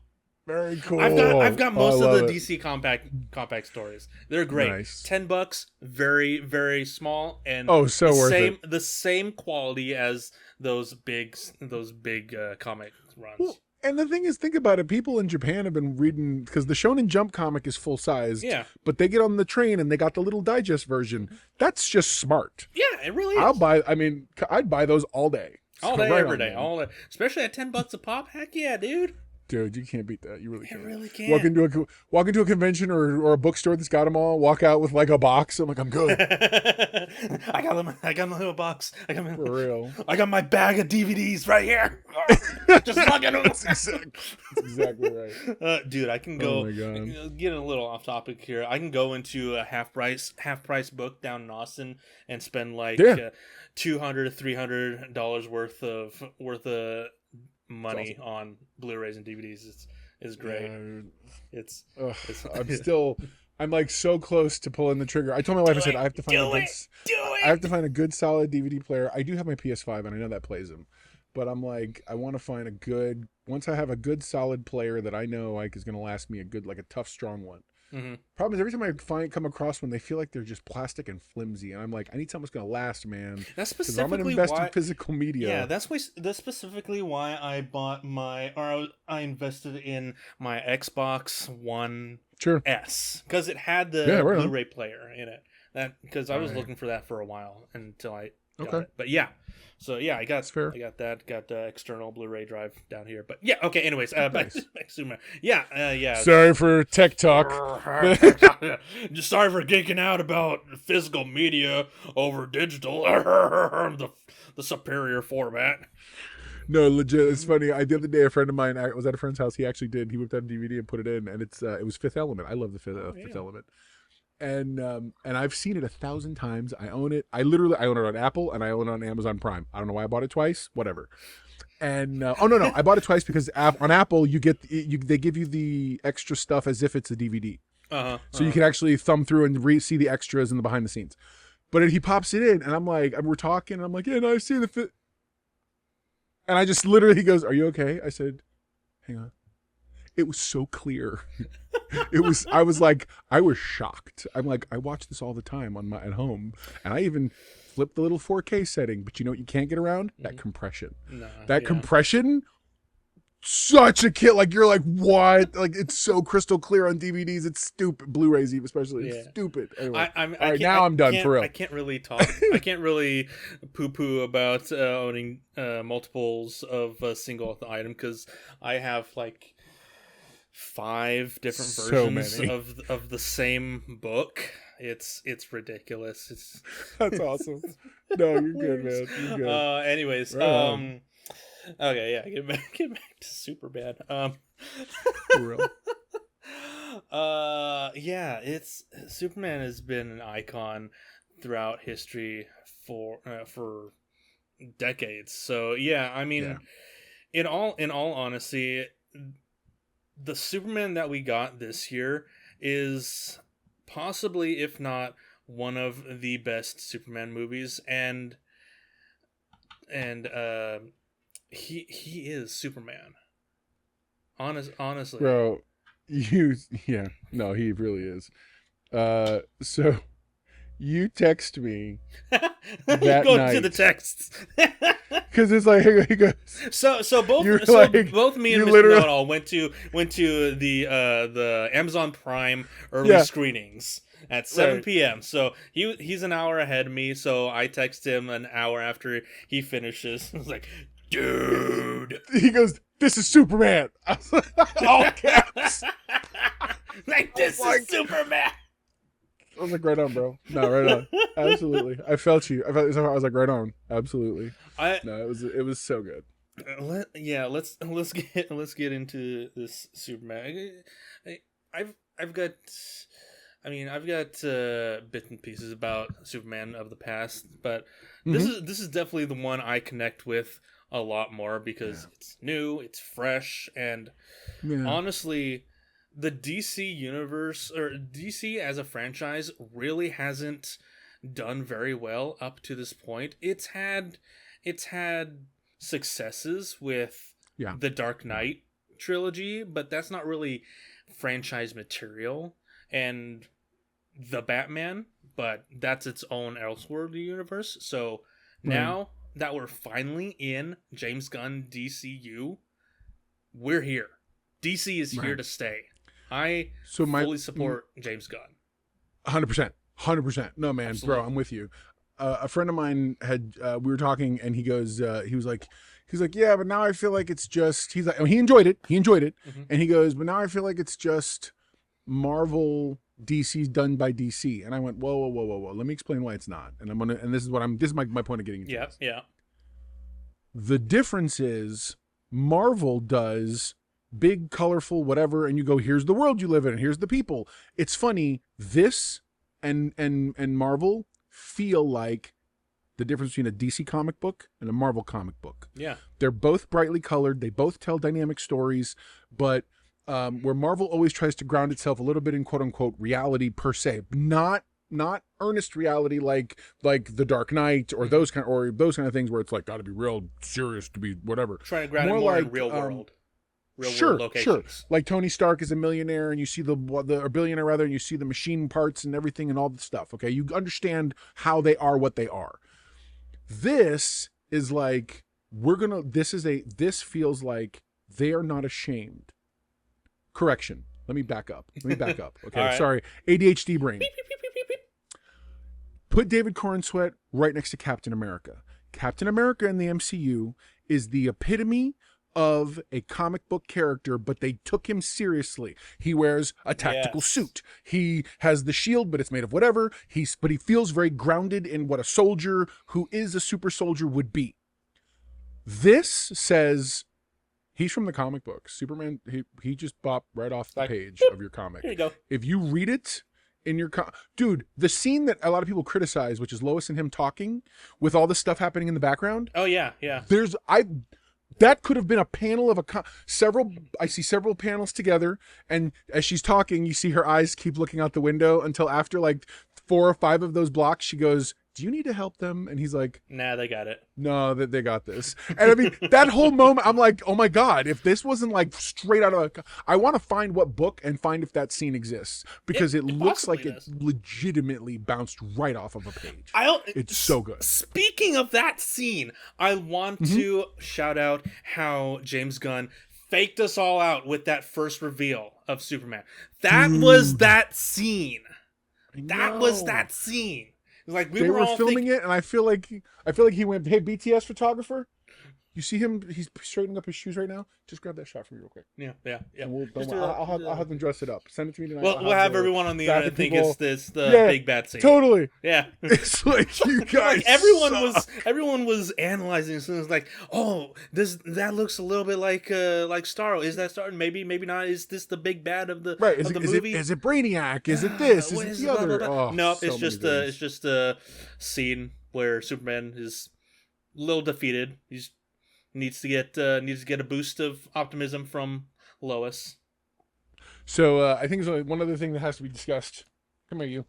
[SPEAKER 2] Very cool.
[SPEAKER 1] I've got most of the DC compact stories. They're great.
[SPEAKER 2] Nice.
[SPEAKER 1] $10, very very small, and
[SPEAKER 2] so worth it.
[SPEAKER 1] The same quality as those big comic runs.
[SPEAKER 2] Well, and the thing is, think about it. People in Japan have been reading, because the Shonen Jump comic is full size.
[SPEAKER 1] Yeah.
[SPEAKER 2] But they get on the train and they got the little digest version. That's just smart.
[SPEAKER 1] Yeah, it really is.
[SPEAKER 2] I'd buy those all day.
[SPEAKER 1] All day, every day, all day. Especially at $10 a pop. Heck yeah, dude.
[SPEAKER 2] Dude, you can't beat that. You really can't.
[SPEAKER 1] You really can't.
[SPEAKER 2] Walk into a convention or a bookstore that's got them all. Walk out with like a box. I'm like, I'm good.
[SPEAKER 1] I got them. I got my little box.
[SPEAKER 2] For real.
[SPEAKER 1] I got my bag of DVDs right here. Just look at them.
[SPEAKER 2] That's exactly right.
[SPEAKER 1] Dude, I can go.
[SPEAKER 2] Oh my God.
[SPEAKER 1] Getting a little off topic here. I can go into a half price book down in Austin and spend like $200 to $300 worth of money awesome. On Blu-rays and DVDs. Is great.
[SPEAKER 2] I'm like so close to pulling the trigger. I told my wife, I said, I have to find a good solid DVD player. I do have my PS5 and I know that plays them, but I'm like, I want to find once I have a good solid player that I know like is going to last me a tough, strong one. Mm-hmm. Problem is, every time I come across one, they feel like they're just plastic and flimsy, and I'm like, I need something that's gonna last, man.
[SPEAKER 1] That's specifically
[SPEAKER 2] I'm gonna invest in physical media.
[SPEAKER 1] Yeah, that's specifically why I invested in my Xbox One S, because it had the Blu-ray player in it. Because I was looking for that for a while until I got it. But yeah. So yeah, I got that. Got the external Blu-ray drive down here. But yeah, okay. Anyways, back to Superman. Yeah.
[SPEAKER 2] Sorry for tech talk.
[SPEAKER 1] Just sorry for geeking out about physical media over digital. the superior format.
[SPEAKER 2] No, legit. It's funny. The other day, a friend of mine was at a friend's house. He actually did. He whipped out a DVD and put it in, and it was Fifth Element. I love the Fifth Element. And I've seen it 1,000 times. I own it. I own it on Apple and I own it on Amazon Prime. I don't know why I bought it twice. Whatever. And no, I bought it twice because on Apple they give you the extra stuff as if it's a DVD. So you can actually thumb through and see the extras and the behind the scenes. But he pops it in, and I'm like, we're talking, and I'm like, yeah, no, I see the fit. And I just literally, he goes, "Are you okay?" I said, "Hang on." It was so clear. I was shocked. I'm like, I watch this all the time at home, and I even flipped the little 4K setting. But you know what you can't get around? That compression. Compression, such a kid. Like, you're like, what? Like, it's so crystal clear on DVDs. It's stupid. Blu-rays especially. It's stupid. Anyway, I'm done for real.
[SPEAKER 1] I can't really talk. I can't really poo-poo about owning multiples of a single item, because I have like 5 different versions of the same book. It's ridiculous.
[SPEAKER 2] That's awesome. No, you're good, man. You're good.
[SPEAKER 1] Anyways, okay, yeah, get back to Superman.
[SPEAKER 2] For real.
[SPEAKER 1] Yeah, Superman has been an icon throughout history for decades. So yeah, I mean, in all honesty, the Superman that we got this year is possibly, if not one of the best Superman movies, and he is Superman. Honestly,
[SPEAKER 2] bro, he really is. So You text me
[SPEAKER 1] You
[SPEAKER 2] that
[SPEAKER 1] go
[SPEAKER 2] night
[SPEAKER 1] to the texts.
[SPEAKER 2] because it's like he goes.
[SPEAKER 1] So both
[SPEAKER 2] Like,
[SPEAKER 1] both me and
[SPEAKER 2] you
[SPEAKER 1] Mr.
[SPEAKER 2] literally,
[SPEAKER 1] Know-It-All went to the Amazon Prime early
[SPEAKER 2] yeah,
[SPEAKER 1] screenings at 7
[SPEAKER 2] right.
[SPEAKER 1] p.m. So he's an hour ahead of me. So I text him an hour after he finishes. I was like, dude.
[SPEAKER 2] He goes, "This is Superman." I was like, all caps.
[SPEAKER 1] Like, this
[SPEAKER 2] Like,
[SPEAKER 1] is Superman.
[SPEAKER 2] I was like, right on, bro. No, right on. Absolutely. I felt you. I was like, right on. Absolutely.
[SPEAKER 1] I
[SPEAKER 2] No, it was so good.
[SPEAKER 1] let's get into this Superman. I've got, I mean, I've got bits and pieces about Superman of the past, but
[SPEAKER 2] Mm-hmm.
[SPEAKER 1] this is definitely the one I connect with a lot more because
[SPEAKER 2] Yeah.
[SPEAKER 1] it's new, it's fresh, and
[SPEAKER 2] Yeah.
[SPEAKER 1] honestly, the DC universe or DC as a franchise really hasn't done very well up to this point. It's had successes with
[SPEAKER 2] Yeah.
[SPEAKER 1] the Dark Knight trilogy, but that's not really franchise material. And the Batman, but that's its own Elseworld universe. So
[SPEAKER 2] Right.
[SPEAKER 1] now that we're finally in James Gunn DCU, we're here. DC is here
[SPEAKER 2] Right.
[SPEAKER 1] to stay. I
[SPEAKER 2] So
[SPEAKER 1] fully support James Gunn.
[SPEAKER 2] 100%. 100%. No, man,
[SPEAKER 1] Absolutely.
[SPEAKER 2] bro, I'm with you. A friend of mine had we were talking and he goes he's like, yeah, but now I feel like it's just, he's like, I mean, he enjoyed it,
[SPEAKER 1] Mm-hmm.
[SPEAKER 2] and he goes, but now I feel like it's just Marvel DC done by DC. And I went, whoa, let me explain why it's not. And this is my point of getting into
[SPEAKER 1] Yeah,
[SPEAKER 2] this.
[SPEAKER 1] yeah.
[SPEAKER 2] The difference is Marvel does big, colorful, whatever, and you go, here's the world you live in, here's the people. It's funny, this and Marvel feel like the difference between a DC comic book and a Marvel comic book.
[SPEAKER 1] Yeah.
[SPEAKER 2] They're both brightly colored, they both tell dynamic stories, but where Marvel always tries to ground itself a little bit in quote unquote reality per se, not earnest reality like The Dark Knight or those kind of things where it's like got to be real serious to be whatever.
[SPEAKER 1] Trying to ground it more in real world. World locations.
[SPEAKER 2] Like Tony Stark is a millionaire and you see the or billionaire rather, and you see the machine parts and everything and all the stuff. Okay, you understand how they are what they are. This is like this feels like they are not ashamed. Correction. Let me back up. Okay,
[SPEAKER 1] Right.
[SPEAKER 2] sorry. ADHD brain. Put David Cornsweet right next to Captain America. Captain America in the MCU is the epitome of a comic book character, but they took him seriously. He wears a tactical suit. He has the shield, but it's made of whatever. But he feels very grounded in what a soldier who is a super soldier would be. This says he's from the comic book. Superman, he just bopped right off the page of your comic.
[SPEAKER 1] Here you go.
[SPEAKER 2] If you read it in your dude, the scene that a lot of people criticize, which is Lois and him talking with all this stuff happening in the background.
[SPEAKER 1] Oh yeah.
[SPEAKER 2] That could have been a panel of I see several panels together, and as she's talking, you see her eyes keep looking out the window until after like 4 or 5 of those blocks, she goes, do you need to help them? And he's like,
[SPEAKER 1] nah, they got it.
[SPEAKER 2] No, they got this. And I mean, that whole moment, I'm like, oh my God, if this wasn't like straight out of I want to find what book and find if that scene exists, because it looks like it legitimately bounced right off of a page. It's so good.
[SPEAKER 1] Speaking of that scene, I want to shout out how James Gunn faked us all out with that first reveal of Superman. That was that scene. That was that scene. It was like
[SPEAKER 2] they were all filming it, and I feel like he went, hey, BTS photographer, you see him? He's straightening up his shoes right now. Just grab that shot for me real quick.
[SPEAKER 1] Yeah.
[SPEAKER 2] And I'll have them dress it up. Send it to me tonight.
[SPEAKER 1] We'll have everyone on the internet think it's the big bad scene.
[SPEAKER 2] Totally.
[SPEAKER 1] Yeah.
[SPEAKER 2] It's like you guys.
[SPEAKER 1] Like everyone was analyzing it. It's like, oh, that looks a little bit like Starro. Is that Starro? Maybe not. Is this the big bad of the
[SPEAKER 2] right?
[SPEAKER 1] Of the movie?
[SPEAKER 2] Is it Brainiac? Is it this? Is it the other?
[SPEAKER 1] Blah, blah, blah.
[SPEAKER 2] Oh,
[SPEAKER 1] no,
[SPEAKER 2] so
[SPEAKER 1] it's just a scene where Superman is a little defeated. He's needs to get a boost of optimism from Lois.
[SPEAKER 2] So I think there's one other thing that has to be discussed. Come here, you.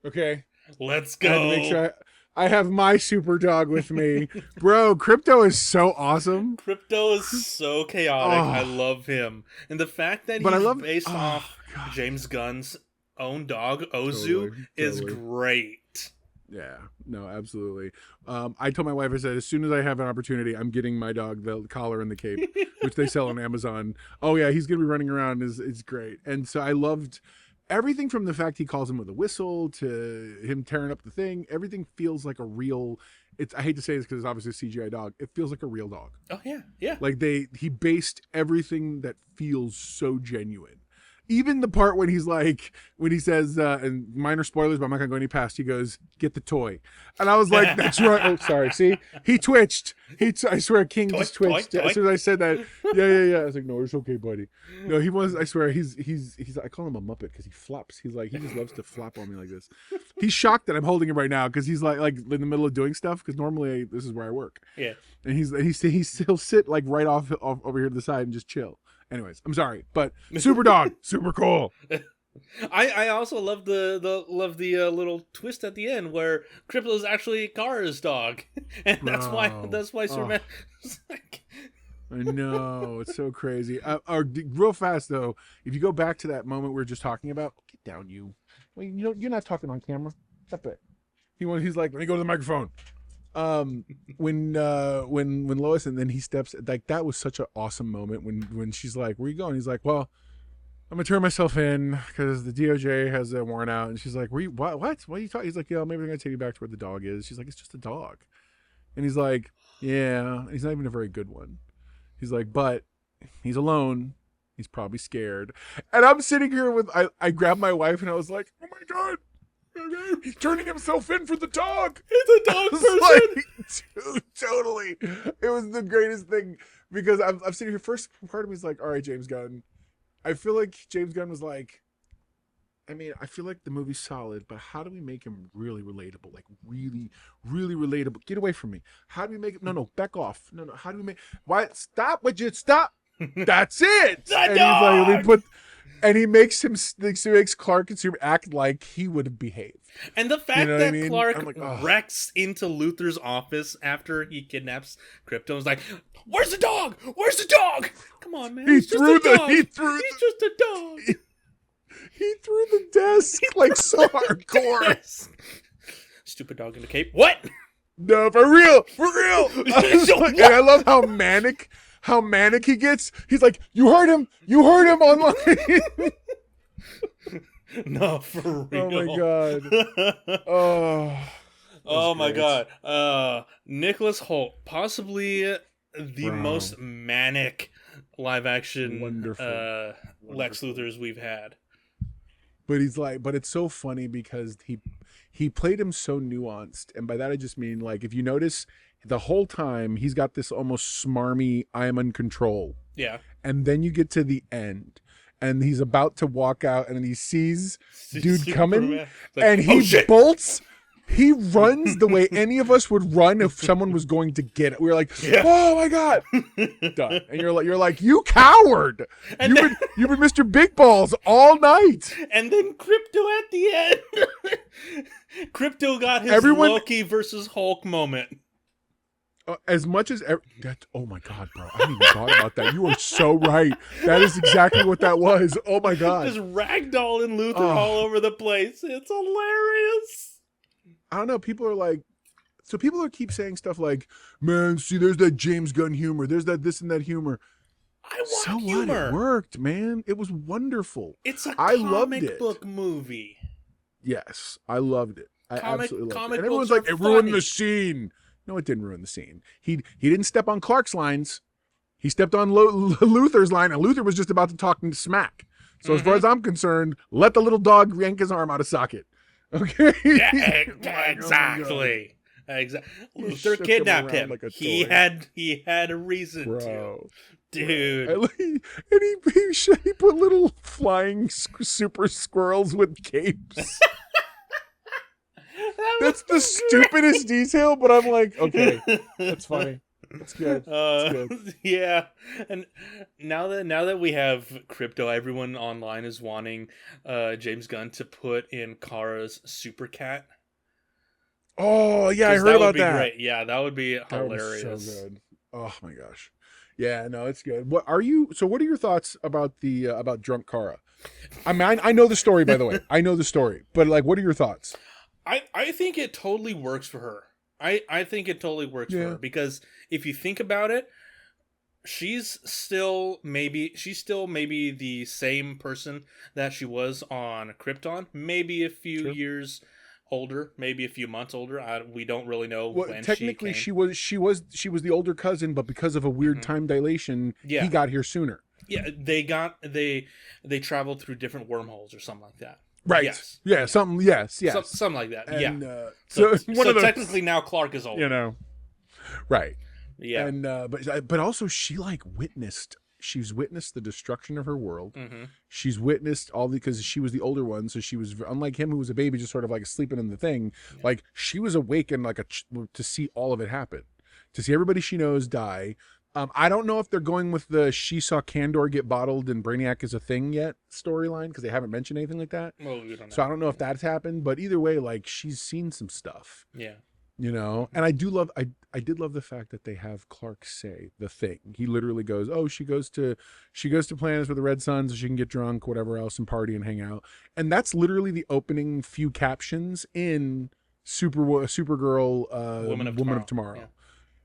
[SPEAKER 2] Okay.
[SPEAKER 1] Let's go.
[SPEAKER 2] I have to make sure I have my super dog with me. Bro, Crypto is so awesome.
[SPEAKER 1] Crypto is so chaotic. I love him. And the fact that he's based off James Gunn's own dog, Ozu,
[SPEAKER 2] Totally,
[SPEAKER 1] is
[SPEAKER 2] totally.
[SPEAKER 1] great.
[SPEAKER 2] Yeah, no, absolutely. I told my wife, I said, as soon as I have an opportunity, I'm getting my dog the collar and the cape, which they sell on Amazon. Oh yeah, he's gonna be running around. Is great. And so I loved everything from the fact he calls him with a whistle to him tearing up the thing. Everything feels like a real. It's, I hate to say this because it's obviously a CGI dog. It feels like a real dog.
[SPEAKER 1] Oh yeah, yeah.
[SPEAKER 2] Like he based everything that feels so genuine. Even the part when he's like, when he says, and minor spoilers, but I'm not gonna go any past. He goes, "Get the toy," and I was like, "That's right." Oh, sorry. See, he twitched. I swear, King
[SPEAKER 1] Toy,
[SPEAKER 2] just twitched
[SPEAKER 1] toy, toy.
[SPEAKER 2] as soon as I said that. Yeah. I was like, "No, it's okay, buddy." No, he was. I swear, he's. I call him a muppet because he flops. He's like, he just loves to flop on me like this. He's shocked that I'm holding him right now because he's like in the middle of doing stuff. Because normally this is where I work.
[SPEAKER 1] Yeah.
[SPEAKER 2] And he'll sit like right off over here to the side and just chill. Anyways, I'm sorry, but super dog, super cool.
[SPEAKER 1] I also love the little twist at the end where Crypto's actually Kara's dog, and that's why Superman. Like...
[SPEAKER 2] I know, it's so crazy. Real fast though, if you go back to that moment we were just talking about, get down, you. Well, you know, you're not talking on camera. Stop it. He's like, let me go to the microphone. When Lois, and then he steps, like, that was such an awesome moment when she's like, where you going? He's like, well, I'm gonna turn myself in because the DOJ has a warrant out. And she's like, what are you talking? He's like, yeah, maybe they're gonna take you back to where the dog is. She's like, it's just a dog. And he's like, yeah. He's not even a very good one. He's like, but he's alone. He's probably scared. And I'm sitting here with, I grabbed my wife and I was like, oh my God, he's turning himself in for the dog.
[SPEAKER 1] It's a dog person.
[SPEAKER 2] Like, dude, totally. It was the greatest thing because I'm sitting here. First part of me is like, all right, James Gunn. I feel like James Gunn was like, I mean, I feel like the movie's solid, but how do we make him really relatable? Like really, really relatable. Get away from me. How do we make it? No, back off. No. How do we make? Why? Stop. Would you stop? That's it.
[SPEAKER 1] And
[SPEAKER 2] he's like, and he makes Clark and Superman act like he would have behaved.
[SPEAKER 1] And the fact that Clark
[SPEAKER 2] like,
[SPEAKER 1] wrecks into Luthor's office after he kidnaps Krypto is like, where's the dog? Where's the dog? Come on, man. He's just a dog. He's just a dog.
[SPEAKER 2] He threw the desk like so hardcore.
[SPEAKER 1] Yes. Stupid dog in the cape. What?
[SPEAKER 2] No, for real. And I love how manic he gets. He's like, you heard him online.
[SPEAKER 1] No, for real.
[SPEAKER 2] Oh my God.
[SPEAKER 1] Oh my God. Nicholas Hoult, possibly the most manic live action
[SPEAKER 2] Wonderful.
[SPEAKER 1] Lex Luthors we've had.
[SPEAKER 2] But he's like, but it's so funny because he played him so nuanced, and by that I just mean, like, if you notice, the whole time he's got this almost smarmy I am in control.
[SPEAKER 1] Yeah.
[SPEAKER 2] And then you get to the end and he's about to walk out and he sees dude coming like, and he bolts. He runs the way any of us would run if someone was going to get it. We were like, oh my God. Done. And you're like, you coward. And you've been Mr. Big Balls all night.
[SPEAKER 1] And then Krypto at the end. Krypto got his Loki versus Hulk moment.
[SPEAKER 2] As much as oh my God, bro, I hadn't even thought about that. You are so right. That is exactly what that was. Oh my God,
[SPEAKER 1] just ragdoll and Luthor all over the place. It's hilarious.
[SPEAKER 2] I don't know. People are like, so people keep saying stuff like, "Man, see, there's that James Gunn humor. There's that this and that humor."
[SPEAKER 1] I want humor.
[SPEAKER 2] What? It worked, man. It was wonderful.
[SPEAKER 1] It's a comic book movie.
[SPEAKER 2] Yes, I loved it. I absolutely loved it. And everyone's
[SPEAKER 1] like,
[SPEAKER 2] it ruined the scene. No, it didn't ruin the scene. He didn't step on Clark's lines. He stepped on Luthor's line, and Luthor was just about to talk smack. So as far as I'm concerned, let the little dog yank his arm out of socket. Okay.
[SPEAKER 1] Yeah, exactly. Exactly. Luthor kidnapped him. Like he had a reason to. Dude.
[SPEAKER 2] And he put little flying super squirrels with capes. That's the stupidest detail, but I'm like, okay, that's funny. It's good. Good.
[SPEAKER 1] Yeah, and now that we have Krypto, everyone online is wanting James Gunn to put in Kara's super cat.
[SPEAKER 2] Oh yeah, I heard about that.
[SPEAKER 1] Great. Yeah, that would be hilarious.
[SPEAKER 2] That would be so good. Oh my gosh. Yeah, no, it's good. What are your thoughts about the about Drunk Kara? I mean, I know the story, by the way. I know the story, but like, what are your thoughts?
[SPEAKER 1] I think it totally works for her. I think it totally works for
[SPEAKER 2] Yeah.
[SPEAKER 1] her because if you think about it, she's still maybe the same person that she was on Krypton. Maybe a few
[SPEAKER 2] Sure.
[SPEAKER 1] years older, maybe a few months older. We don't really know
[SPEAKER 2] Well,
[SPEAKER 1] when she
[SPEAKER 2] technically,
[SPEAKER 1] came.
[SPEAKER 2] she was the older cousin, but because of a weird
[SPEAKER 1] Mhm.
[SPEAKER 2] time dilation, he
[SPEAKER 1] Yeah,
[SPEAKER 2] got here sooner.
[SPEAKER 1] yeah. They traveled through different wormholes or something like that.
[SPEAKER 2] Right.
[SPEAKER 1] Yes,
[SPEAKER 2] Yeah. Something. Yes. Yes.
[SPEAKER 1] something like that. Yeah.
[SPEAKER 2] And
[SPEAKER 1] So
[SPEAKER 2] so one of those.
[SPEAKER 1] technically now Clark is older.
[SPEAKER 2] You know. Right.
[SPEAKER 1] Yeah.
[SPEAKER 2] And but also she like witnessed. She's witnessed the destruction of her world.
[SPEAKER 1] Mm-hmm.
[SPEAKER 2] She's witnessed all because she was the older one, so she was unlike him, who was a baby, just sort of like sleeping in the thing.
[SPEAKER 1] Yeah.
[SPEAKER 2] Like she was awake and like to see all of it happen, to see everybody she knows die. I don't know if they're going with the she saw Kandor get bottled and Brainiac is a thing yet storyline because they haven't mentioned anything like that.
[SPEAKER 1] Well, we don't know.
[SPEAKER 2] So I don't know if that's happened, but either way, like she's seen some stuff.
[SPEAKER 1] Yeah.
[SPEAKER 2] You know, and I did love the fact that they have Clark say the thing. He literally goes, "Oh, she goes to planets with the Red Sun so she can get drunk, whatever else, and party and hang out." And that's literally the opening few captions in Supergirl, Woman of Tomorrow.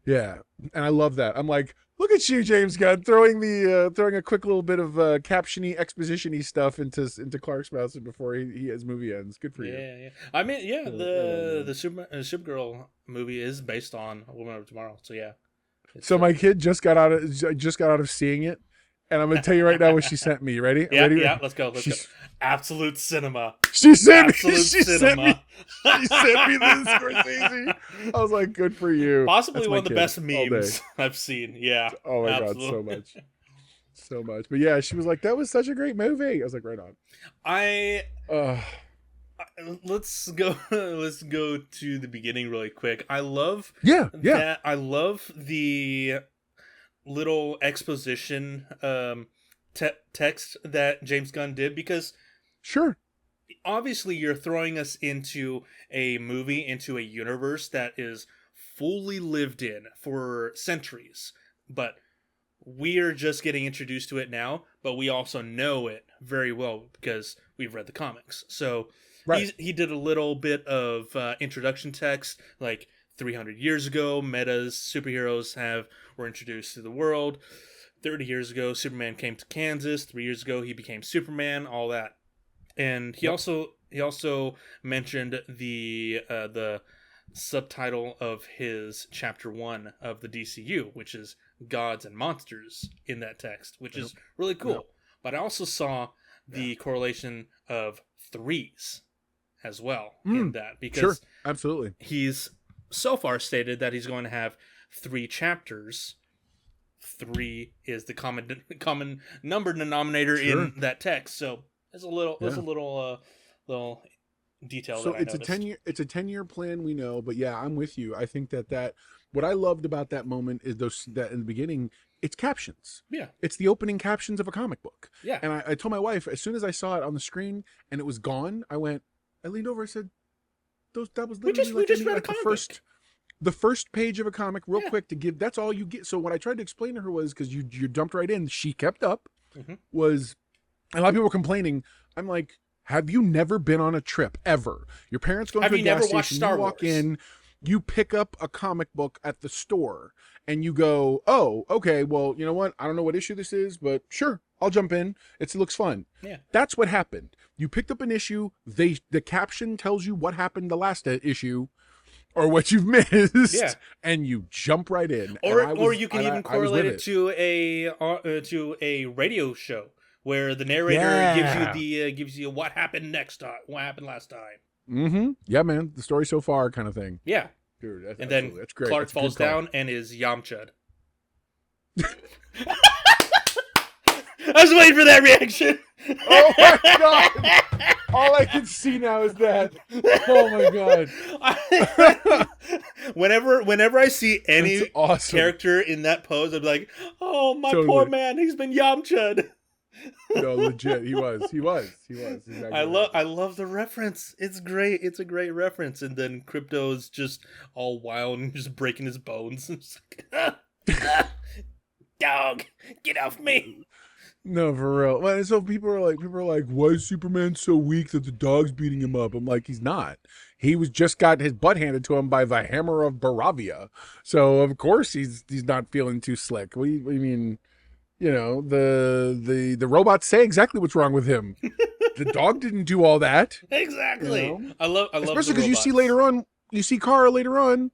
[SPEAKER 2] Yeah, and I love that. I'm like, look at you, James Gunn, throwing a quick little bit of captiony, exposition-y stuff into Clark's mouth before his movie ends. Good for you.
[SPEAKER 1] Yeah. I mean, yeah, the Supergirl movie is based on Woman of Tomorrow. So yeah.
[SPEAKER 2] So my kid just got out of seeing it, and I'm gonna tell you right now what she sent me. Ready?
[SPEAKER 1] Yeah,
[SPEAKER 2] Ready?
[SPEAKER 1] yeah. Let's go. Absolute cinema.
[SPEAKER 2] She sent me.
[SPEAKER 1] Absolute
[SPEAKER 2] She
[SPEAKER 1] cinema.
[SPEAKER 2] sent me. She sent me the Scorsese. I was like, good for you.
[SPEAKER 1] Possibly
[SPEAKER 2] That's
[SPEAKER 1] one
[SPEAKER 2] my
[SPEAKER 1] of the
[SPEAKER 2] kid
[SPEAKER 1] best
[SPEAKER 2] all
[SPEAKER 1] memes
[SPEAKER 2] day.
[SPEAKER 1] I've seen. Yeah.
[SPEAKER 2] Oh my
[SPEAKER 1] absolutely.
[SPEAKER 2] god, so much. So much. But yeah, she was like, that was such a great movie. I was like, right on.
[SPEAKER 1] Let's go to the beginning really quick. I love
[SPEAKER 2] Yeah.
[SPEAKER 1] that. I love the little exposition text that James Gunn did because
[SPEAKER 2] Sure.
[SPEAKER 1] obviously you're throwing us into a movie, into a universe that is fully lived in for centuries, but we are just getting introduced to it now, but we also know it very well because we've read the comics. So
[SPEAKER 2] Right.
[SPEAKER 1] he did a little bit of introduction text, like 300 years ago, Meta's superheroes were introduced to the world. 30 years ago, Superman came to Kansas. 3 years ago, he became Superman. All that, and he also mentioned the subtitle of his chapter 1 of the DCU, which is Gods and Monsters in that text, which is really cool.
[SPEAKER 2] Yep.
[SPEAKER 1] But I also saw the correlation of threes as well in that because
[SPEAKER 2] Sure. Absolutely.
[SPEAKER 1] he's so far stated that he's going to have 3 chapters. 3 is the common number denominator in that text, so there's a little little detail.
[SPEAKER 2] So
[SPEAKER 1] that
[SPEAKER 2] it's
[SPEAKER 1] I noticed.
[SPEAKER 2] it's a 10-year plan, we know, but yeah, I'm with you. I think that what I loved about that moment is that in the beginning, it's captions.
[SPEAKER 1] Yeah.
[SPEAKER 2] It's the opening captions of a comic book.
[SPEAKER 1] Yeah.
[SPEAKER 2] And I told my wife, as soon as I saw it on the screen and it was gone, I leaned over, I said, that was literally
[SPEAKER 1] we just read a
[SPEAKER 2] the
[SPEAKER 1] comic
[SPEAKER 2] first
[SPEAKER 1] book.
[SPEAKER 2] The first page of a comic, real quick, to give. That's all you get. So what I tried to explain to her was, because you jumped right in, she kept up. Was a lot of people were complaining. I'm like, have you never been on a trip ever? Your parents go to a gas station. You walk in, you pick up a comic book at the store, and you go, oh, okay, well, you know what? I don't know what issue this is, but sure, I'll jump in. It looks fun.
[SPEAKER 1] Yeah.
[SPEAKER 2] That's what happened. You picked up an issue. The caption tells you what happened the last issue. Or what you've missed, and you jump right in.
[SPEAKER 1] Or you can even correlate it to a radio show where the narrator gives you what happened last time.
[SPEAKER 2] Mm-hmm. Yeah, man. The story so far, kind of thing.
[SPEAKER 1] Yeah,
[SPEAKER 2] dude.
[SPEAKER 1] And then
[SPEAKER 2] that's great.
[SPEAKER 1] Clark falls down and is Yamcha'd. I was waiting for that reaction.
[SPEAKER 2] Oh my god! All I can see now is that. Oh my god!
[SPEAKER 1] Whenever I see any
[SPEAKER 2] awesome
[SPEAKER 1] character in that pose, I'm like, "Oh my poor man, he's been Yamcha'd."
[SPEAKER 2] No, legit, he was. Exactly
[SPEAKER 1] I love the reference. It's great. It's a great reference. And then Crypto's just all wild and just breaking his bones. Dog, get off me.
[SPEAKER 2] No, for real. Well, and so people are like, why is Superman so weak that the dog's beating him up? I'm like, he's not. He was just got his butt handed to him by the Hammer of Baravia. So of course he's not feeling too slick. What do you mean? You know, the robots say exactly what's wrong with him. The dog didn't do all that.
[SPEAKER 1] Exactly.
[SPEAKER 2] You know?
[SPEAKER 1] I love
[SPEAKER 2] Especially
[SPEAKER 1] because
[SPEAKER 2] you see later on, you see Kara later on.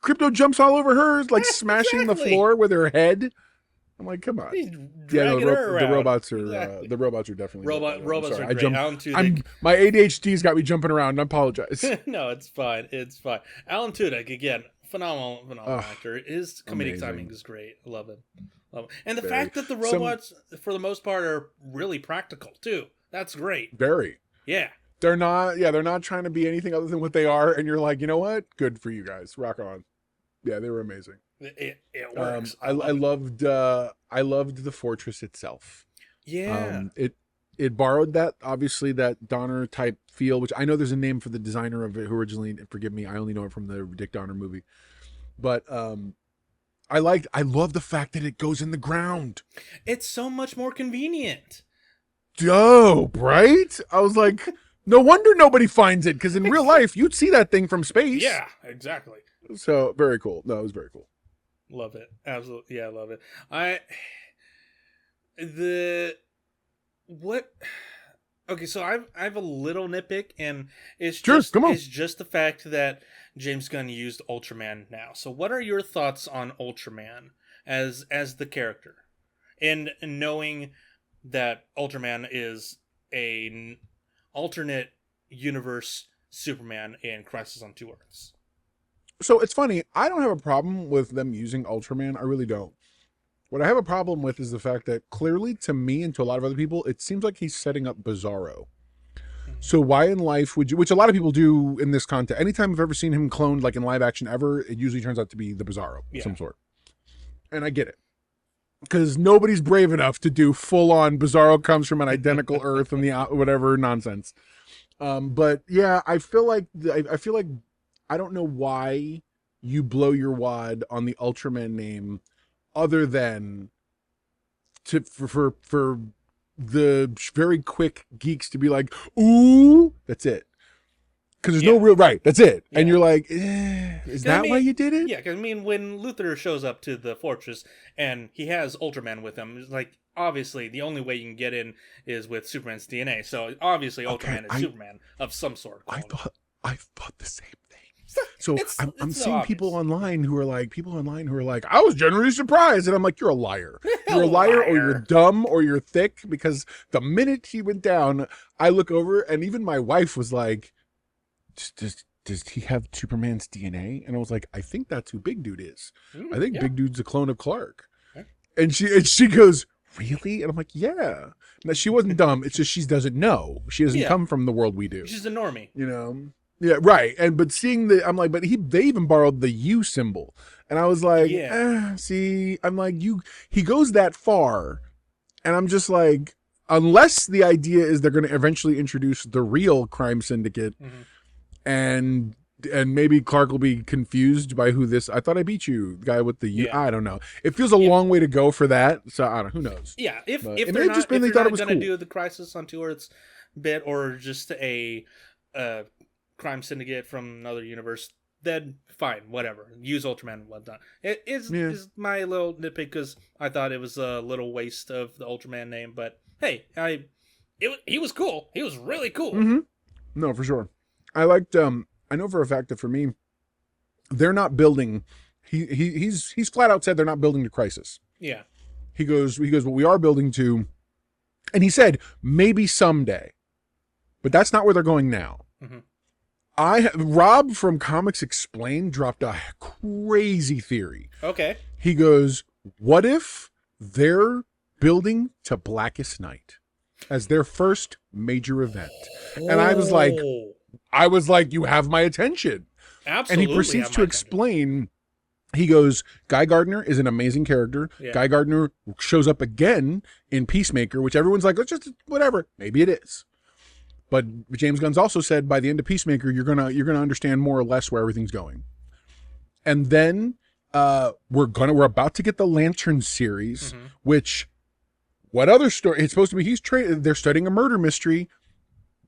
[SPEAKER 2] Crypto jumps all over hers, like smashing the
[SPEAKER 1] Exactly.
[SPEAKER 2] floor with her head. I'm like, come on.
[SPEAKER 1] He's
[SPEAKER 2] Yeah, no,
[SPEAKER 1] dragging her around.
[SPEAKER 2] the robots are definitely
[SPEAKER 1] Robots
[SPEAKER 2] sorry.
[SPEAKER 1] are great. Alan Tudyk.
[SPEAKER 2] My ADHD's got me jumping around. I apologize.
[SPEAKER 1] No, it's fine. It's fine. Alan Tudyk again, phenomenal
[SPEAKER 2] Ugh,
[SPEAKER 1] actor. His comedic
[SPEAKER 2] amazing.
[SPEAKER 1] timing is great. I love him. And the
[SPEAKER 2] Very.
[SPEAKER 1] fact that the robots, for the most part, are really practical too. That's great.
[SPEAKER 2] Very.
[SPEAKER 1] Yeah.
[SPEAKER 2] They're not trying to be anything other than what they are, and you're like, you know what? Good for you guys. Rock on. Yeah, they were amazing.
[SPEAKER 1] It works.
[SPEAKER 2] I loved the fortress itself.
[SPEAKER 1] Yeah.
[SPEAKER 2] It borrowed that, obviously, that Donner type feel, which I know there's a name for the designer of it who originally, forgive me, I only know it from the Dick Donner movie. But I love the fact that it goes in the ground.
[SPEAKER 1] It's so much more convenient.
[SPEAKER 2] Dope, right? I was like, no wonder nobody finds it, because in real life, you'd see that thing from space.
[SPEAKER 1] Yeah, exactly.
[SPEAKER 2] So, very cool. No, it was very cool.
[SPEAKER 1] Love it. Absolutely. Yeah, I love it. Okay, so I have a little nitpick, and it's just the fact that James Gunn used Ultraman now. So what are your thoughts on Ultraman as the character? And knowing that Ultraman is an alternate universe Superman in Crisis on Two Earths.
[SPEAKER 2] So it's funny. I don't have a problem with them using Ultraman. I really don't. What I have a problem with is the fact that clearly, to me and to a lot of other people, it seems like he's setting up Bizarro. So why in life would you, which a lot of people do in this content, anytime I've ever seen him cloned, like in live action ever, it usually turns out to be the Bizarro of some sort. And I get it. Because nobody's brave enough to do full-on Bizarro comes from an identical Earth and the whatever nonsense. But yeah, I feel like I don't know why you blow your wad on the Ultraman name, other than for the very quick geeks to be like, ooh, that's it. Because there's no real right. That's it. Yeah. And you're like, is that why you did it?
[SPEAKER 1] Yeah, because when Luthor shows up to the fortress and he has Ultraman with him, it's like, obviously the only way you can get in is with Superman's DNA. So obviously Ultraman is Superman of some sort.
[SPEAKER 2] I thought the same thing. So I'm seeing people online who are like, I was genuinely surprised. And I'm like, you're a liar. You're a liar, or you're dumb, or you're thick. Because the minute he went down, I look over, and even my wife was like, does he have Superman's DNA? And I was like, I think that's who Big Dude is. I think Big Dude's a clone of Clark. Okay. And she goes, really? And I'm like, yeah. Now, she wasn't dumb. It's just she doesn't know. She doesn't come from the world we do.
[SPEAKER 1] She's a normie.
[SPEAKER 2] You know? Yeah, right. But seeing I'm like, but they even borrowed the U symbol. And I was like, see, I'm like, he goes that far. And I'm just like, unless the idea is they're going to eventually introduce the real crime syndicate, and maybe Clark will be confused by who this, I thought I beat you, the guy with the U. I don't know. It feels a long way to go for that. So I don't know. Who knows?
[SPEAKER 1] Yeah. If they're not going to do the Crisis on Two Earths bit, or just a crime syndicate from another universe, then fine, whatever. Use Ultraman and whatnot. It is my little nitpick, because I thought it was a little waste of the Ultraman name, but hey, he was cool. He was really cool.
[SPEAKER 2] Mm-hmm. No, for sure. I liked. I know for a fact that for me, they're not building. He's flat out said they're not building to Crisis. Yeah. He goes. What we are building to, and he said maybe someday, but that's not where they're going now. Mm-hmm. Rob from Comics Explained dropped a crazy theory. Okay. He goes, what if they're building to Blackest Night as their first major event? And I was like, you have my attention. Absolutely. And he proceeds to explain. He goes, Guy Gardner is an amazing character. Yeah. Guy Gardner shows up again in Peacemaker, which everyone's like, it's just whatever. Maybe it is. But James Gunn's also said by the end of Peacemaker, you're gonna understand more or less where everything's going. And then we're about to get the Lantern series, which What other story? It's supposed to be they're studying a murder mystery.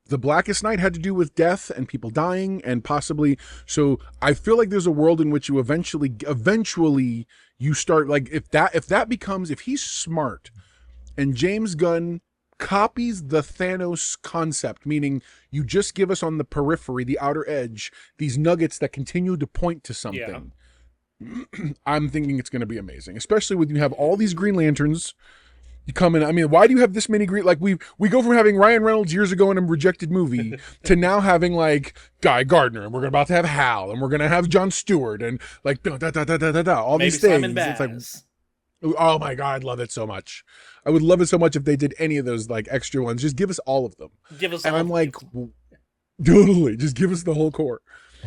[SPEAKER 2] The Blackest Night had to do with death and people dying and possibly. So I feel like there's a world in which you eventually you start, like, if he's smart and James Gunn copies the Thanos concept, meaning you just give us on the periphery, the outer edge, these nuggets that continue to point to something. Yeah. I'm thinking it's going to be amazing, especially when you have all these Green Lanterns. You come in. I mean, why do you have this many green? Like we go from having Ryan Reynolds years ago in a rejected movie to now having like Guy Gardner, and we're about to have Hal, and we're gonna have Jon Stewart, and like all
[SPEAKER 1] Maybe
[SPEAKER 2] these things.
[SPEAKER 1] Simon Baz.
[SPEAKER 2] It's like, oh my god, I'd love it so much. I would love it so much if they did any of those like extra ones. Just give us all of them.
[SPEAKER 1] Give us.
[SPEAKER 2] And I'm like, totally, just give us the whole core.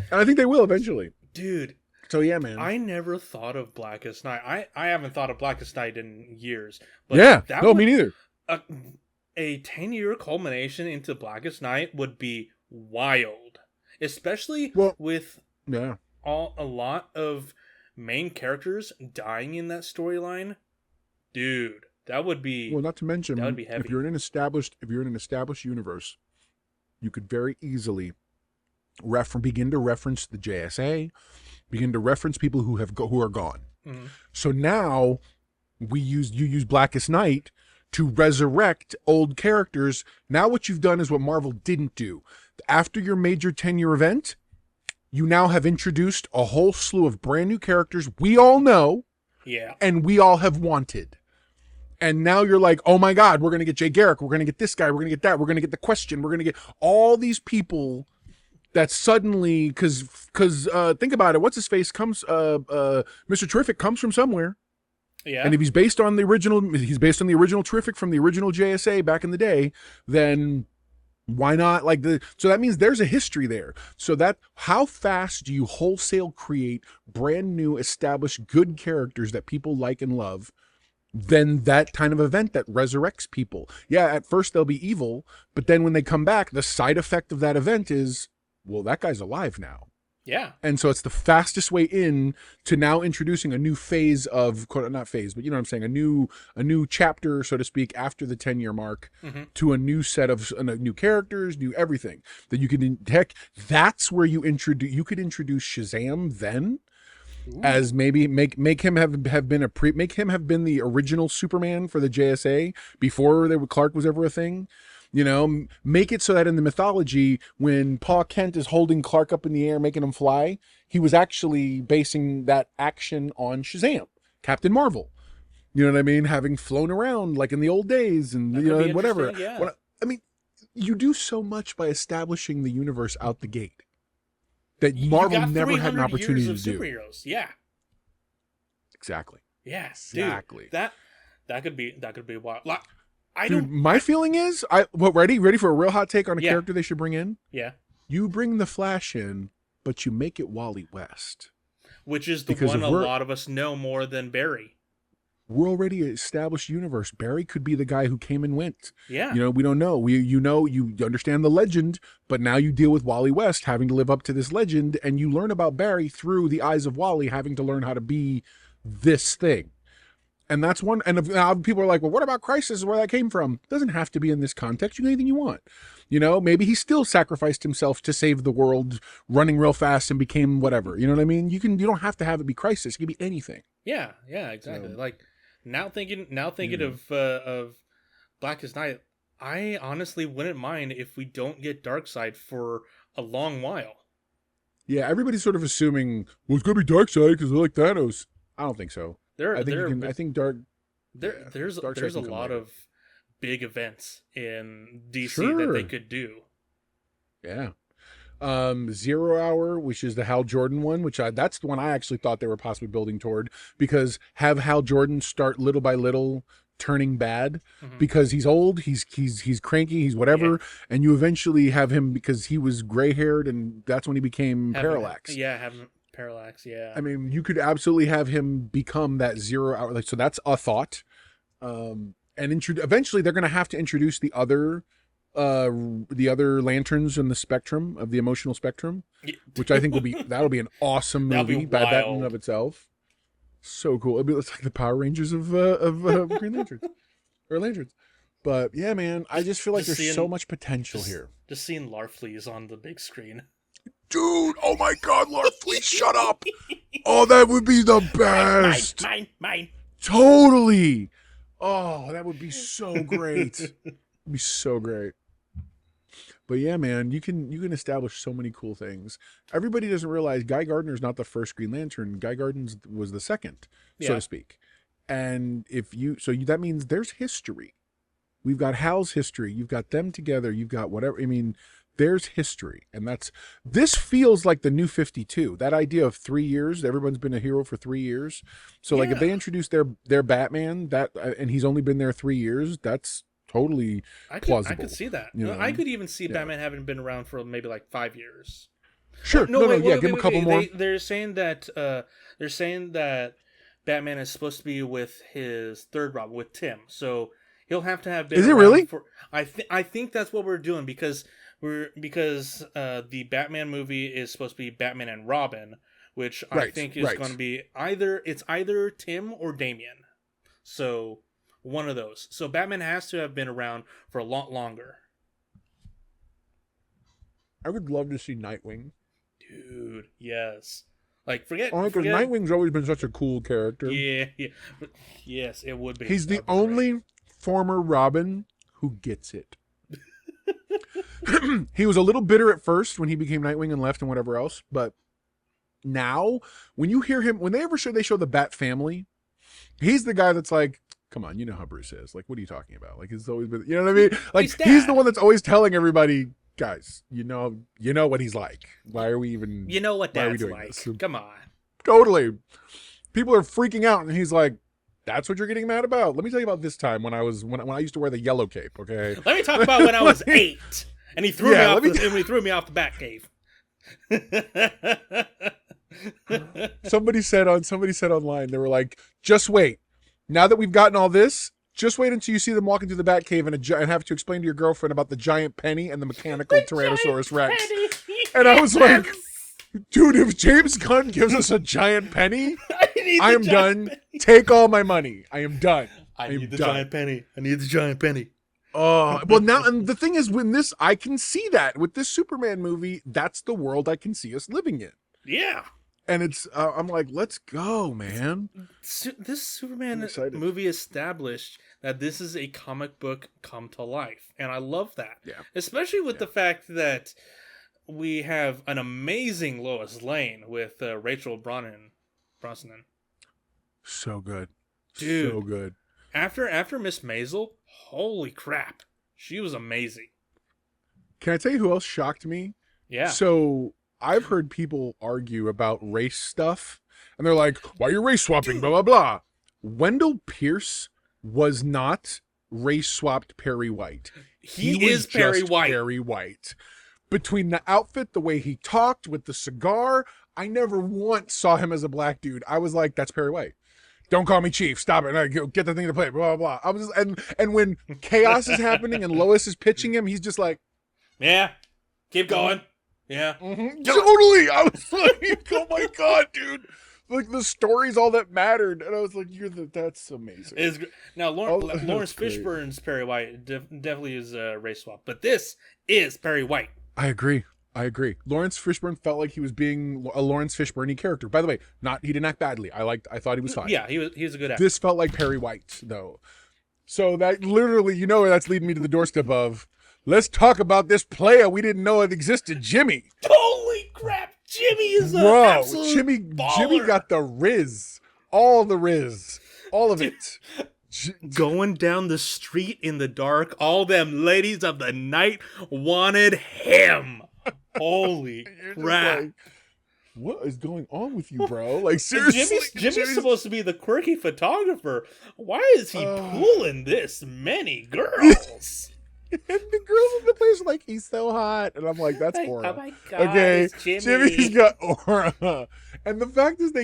[SPEAKER 2] And I think they will eventually,
[SPEAKER 1] dude.
[SPEAKER 2] So yeah, man.
[SPEAKER 1] I never thought of Blackest Night. I haven't thought of Blackest Night in years. But
[SPEAKER 2] yeah, me neither.
[SPEAKER 1] A 10-year culmination into Blackest Night would be wild, especially with a lot of main characters dying in that storyline. Dude, that would be
[SPEAKER 2] not to mention
[SPEAKER 1] that would be heavy.
[SPEAKER 2] If you're in an established universe, you could very easily begin to reference the JSA. Begin to reference people who are gone. Mm-hmm. So now you use Blackest Night to resurrect old characters. Now what you've done is what Marvel didn't do. After your major 10-year event, you now have introduced a whole slew of brand new characters we all know, and we all have wanted. And now you're like, oh my God, we're going to get Jay Garrick, we're going to get this guy, we're going to get that, we're going to get the Question, we're going to get all these people. That suddenly, because think about it, what's his face comes, Mr. Terrific comes from somewhere, and if he's based on the original Terrific from the original JSA back in the day, then why not so that means there's a history there. So that how fast do you wholesale create brand new, established, good characters that people like and love? Then that kind of event that resurrects people. Yeah, at first they'll be evil, but then when they come back, the side effect of that event is, well, that guy's alive now.
[SPEAKER 1] Yeah. And
[SPEAKER 2] so it's the fastest way in to now introducing a new phase of, not phase, but you know what I'm saying, a new chapter, so to speak, after the 10-year mark, to a new set of new characters, new everything that you can, that's where you could introduce Shazam then. Ooh. As maybe make him have been the original Superman for the JSA before Clark was ever a thing. You know, make it so that in the mythology, when Pa Kent is holding Clark up in the air, making him fly, he was actually basing that action on Shazam, Captain Marvel. You know what I mean? Having flown around like in the old days and, whatever. Yeah. I mean, you do so much by establishing the universe out the gate that Marvel never had an opportunity to do.
[SPEAKER 1] Superheroes. Yeah.
[SPEAKER 2] Exactly.
[SPEAKER 1] Yeah.
[SPEAKER 2] Exactly.
[SPEAKER 1] Dude, that could be wild.
[SPEAKER 2] My feeling is, ready for a real hot take on a character they should bring in?
[SPEAKER 1] Yeah.
[SPEAKER 2] You bring the Flash in, but you make it Wally West.
[SPEAKER 1] Which is the one a lot of us know more than Barry.
[SPEAKER 2] We're already an established universe. Barry could be the guy who came and went.
[SPEAKER 1] Yeah.
[SPEAKER 2] We don't know. You understand the legend, but now you deal with Wally West having to live up to this legend, and you learn about Barry through the eyes of Wally having to learn how to be this thing. And that's one. And now people are like, well, what about Crisis? Where that came from? It doesn't have to be in this context. You can do anything you want. Maybe he still sacrificed himself to save the world, running real fast and became whatever. You know what I mean? You don't have to have it be Crisis. It can be anything.
[SPEAKER 1] Yeah, exactly. So, now thinking of Blackest Night, I honestly wouldn't mind if we don't get Darkseid for a long while. Yeah,
[SPEAKER 2] everybody's sort of assuming, well, it's gonna be Darkseid because they're like Thanos. I don't think so. I think
[SPEAKER 1] there's a lot of big events in DC that they could do.
[SPEAKER 2] Yeah. 0 Hour, which is the Hal Jordan one, that's the one I actually thought they were possibly building toward, because have Hal Jordan start little by little turning bad because he's old, he's cranky, he's whatever, and you eventually have him because he was gray haired, and that's when he became Parallax.
[SPEAKER 1] Parallax, yeah.
[SPEAKER 2] I mean, you could absolutely have him become that 0 Hour. So that's a thought. And eventually they're going to have to introduce the other lanterns in the spectrum of the emotional spectrum, which I think that'll be an awesome movie by that in and of itself. So cool. It's like the Power Rangers of Green Lanterns. or lanterns. But yeah, man, I just feel like
[SPEAKER 1] Just
[SPEAKER 2] there's
[SPEAKER 1] seeing,
[SPEAKER 2] so much potential here.
[SPEAKER 1] just seeing Larfleeze on the big screen.
[SPEAKER 2] Dude, oh my God, Lord, please shut up. Oh, that would be the best.
[SPEAKER 1] Mine.
[SPEAKER 2] Totally. Oh, that would be so great. It'd be so great. But yeah, man, you can establish so many cool things. Everybody doesn't realize Guy Gardner's not the first Green Lantern. Guy Gardner was the second, so to speak. And that means there's history. We've got Hal's history. You've got them together. You've got whatever. I mean, there's history, and this feels like the New 52. That idea of 3 years, everyone's been a hero for 3 years. So like if they introduce their Batman and he's only been there 3 years, that's totally plausible.
[SPEAKER 1] I could see that.
[SPEAKER 2] You know?
[SPEAKER 1] I could even see Batman having been around for maybe like 5 years.
[SPEAKER 2] Sure. Wait, give him a couple more.
[SPEAKER 1] They're saying that Batman is supposed to be with his third Robin, with Tim. So he'll have to have been.
[SPEAKER 2] Is it really?
[SPEAKER 1] I think that's what we're doing because the Batman movie is supposed to be Batman and Robin, which I think is going to be either Tim or Damian. So one of those. So Batman has to have been around for a lot longer.
[SPEAKER 2] I would love to see Nightwing.
[SPEAKER 1] Dude, yes. Like because
[SPEAKER 2] Nightwing's always been such a cool character.
[SPEAKER 1] Yeah. Yes, it would be.
[SPEAKER 2] He's the only former Robin who gets it. He was a little bitter at first when he became Nightwing and left and whatever else, but now when you hear him, when they show the Bat family, he's the guy that's like, come on, you know how Bruce is. Like, what are you talking about? Like, it's always been, you know what I mean? Like, he's the one that's always telling everybody, guys, you know what he's like. Why are we even?
[SPEAKER 1] You know what Dad's like.
[SPEAKER 2] This?
[SPEAKER 1] Come on.
[SPEAKER 2] Totally. People are freaking out, and he's like, that's what you're getting mad about. Let me tell you about this time when I used to wear the yellow cape. Okay.
[SPEAKER 1] Let me talk about when I was 8, and he threw me off. He threw me off the Batcave.
[SPEAKER 2] Somebody said online, they were like, just wait. Now that we've gotten all this, just wait until you see them walking through the Batcave and have to explain to your girlfriend about the giant penny and the mechanical Tyrannosaurus Rex. And I was like, dude, if James Gunn gives us a giant penny, I am done. Penny. Take all my money. I am done.
[SPEAKER 1] I need the giant penny.
[SPEAKER 2] Well, now, and the thing is, I can see that with this Superman movie, that's the world I can see us living in.
[SPEAKER 1] Yeah.
[SPEAKER 2] And it's, I'm like, let's go, man.
[SPEAKER 1] This Superman movie established that this is a comic book come to life. And I love that.
[SPEAKER 2] Yeah.
[SPEAKER 1] Especially with the fact that we have an amazing Lois Lane with Rachel Brosnahan.
[SPEAKER 2] So good.
[SPEAKER 1] Dude.
[SPEAKER 2] So good.
[SPEAKER 1] After Miss Maisel, holy crap. She was amazing.
[SPEAKER 2] Can I tell you who else shocked me?
[SPEAKER 1] Yeah.
[SPEAKER 2] So I've heard people argue about race stuff, and they're like, why are you race swapping, blah, blah, blah. Wendell Pierce was not race swapped Perry White.
[SPEAKER 1] He is Perry White.
[SPEAKER 2] Perry White. Between the outfit, the way he talked with the cigar, I never once saw him as a black dude. I was like, that's Perry White. Don't call me Chief. Stop it. Get the thing to play. Blah, blah, blah. I was just, and when chaos is happening and Lois is pitching him, he's just like,
[SPEAKER 1] yeah, keep going. Yeah.
[SPEAKER 2] Mm-hmm. Totally. I was like, oh my God, dude. Like, the story's all that mattered. And I was like, that's amazing.
[SPEAKER 1] Now, Lawrence Fishburne's Perry White definitely is a race swap. But this is Perry White.
[SPEAKER 2] I agree. Lawrence Fishburne felt like he was being a Lawrence Fishburne-y character. By the way, he didn't act badly. I thought he was fine.
[SPEAKER 1] Yeah, he was a good actor.
[SPEAKER 2] This felt like Perry White, though. So that literally, that's leading me to the doorstep of, let's talk about this player we didn't know it existed, Jimmy.
[SPEAKER 1] Holy crap, Jimmy is an absolute baller.
[SPEAKER 2] Jimmy got the Riz. All the Riz. All of it.
[SPEAKER 1] Going down the street in the dark, all them ladies of the night wanted him. Holy crap.
[SPEAKER 2] Like, what is going on with you, bro? Like, seriously.
[SPEAKER 1] Jimmy's supposed to be the quirky photographer. Why is he pulling this many girls?
[SPEAKER 2] And the girls in the place are like, he's so hot. And I'm like, that's aura.
[SPEAKER 1] Oh my God,
[SPEAKER 2] okay,
[SPEAKER 1] Jimmy.
[SPEAKER 2] Jimmy's got aura. And the fact is they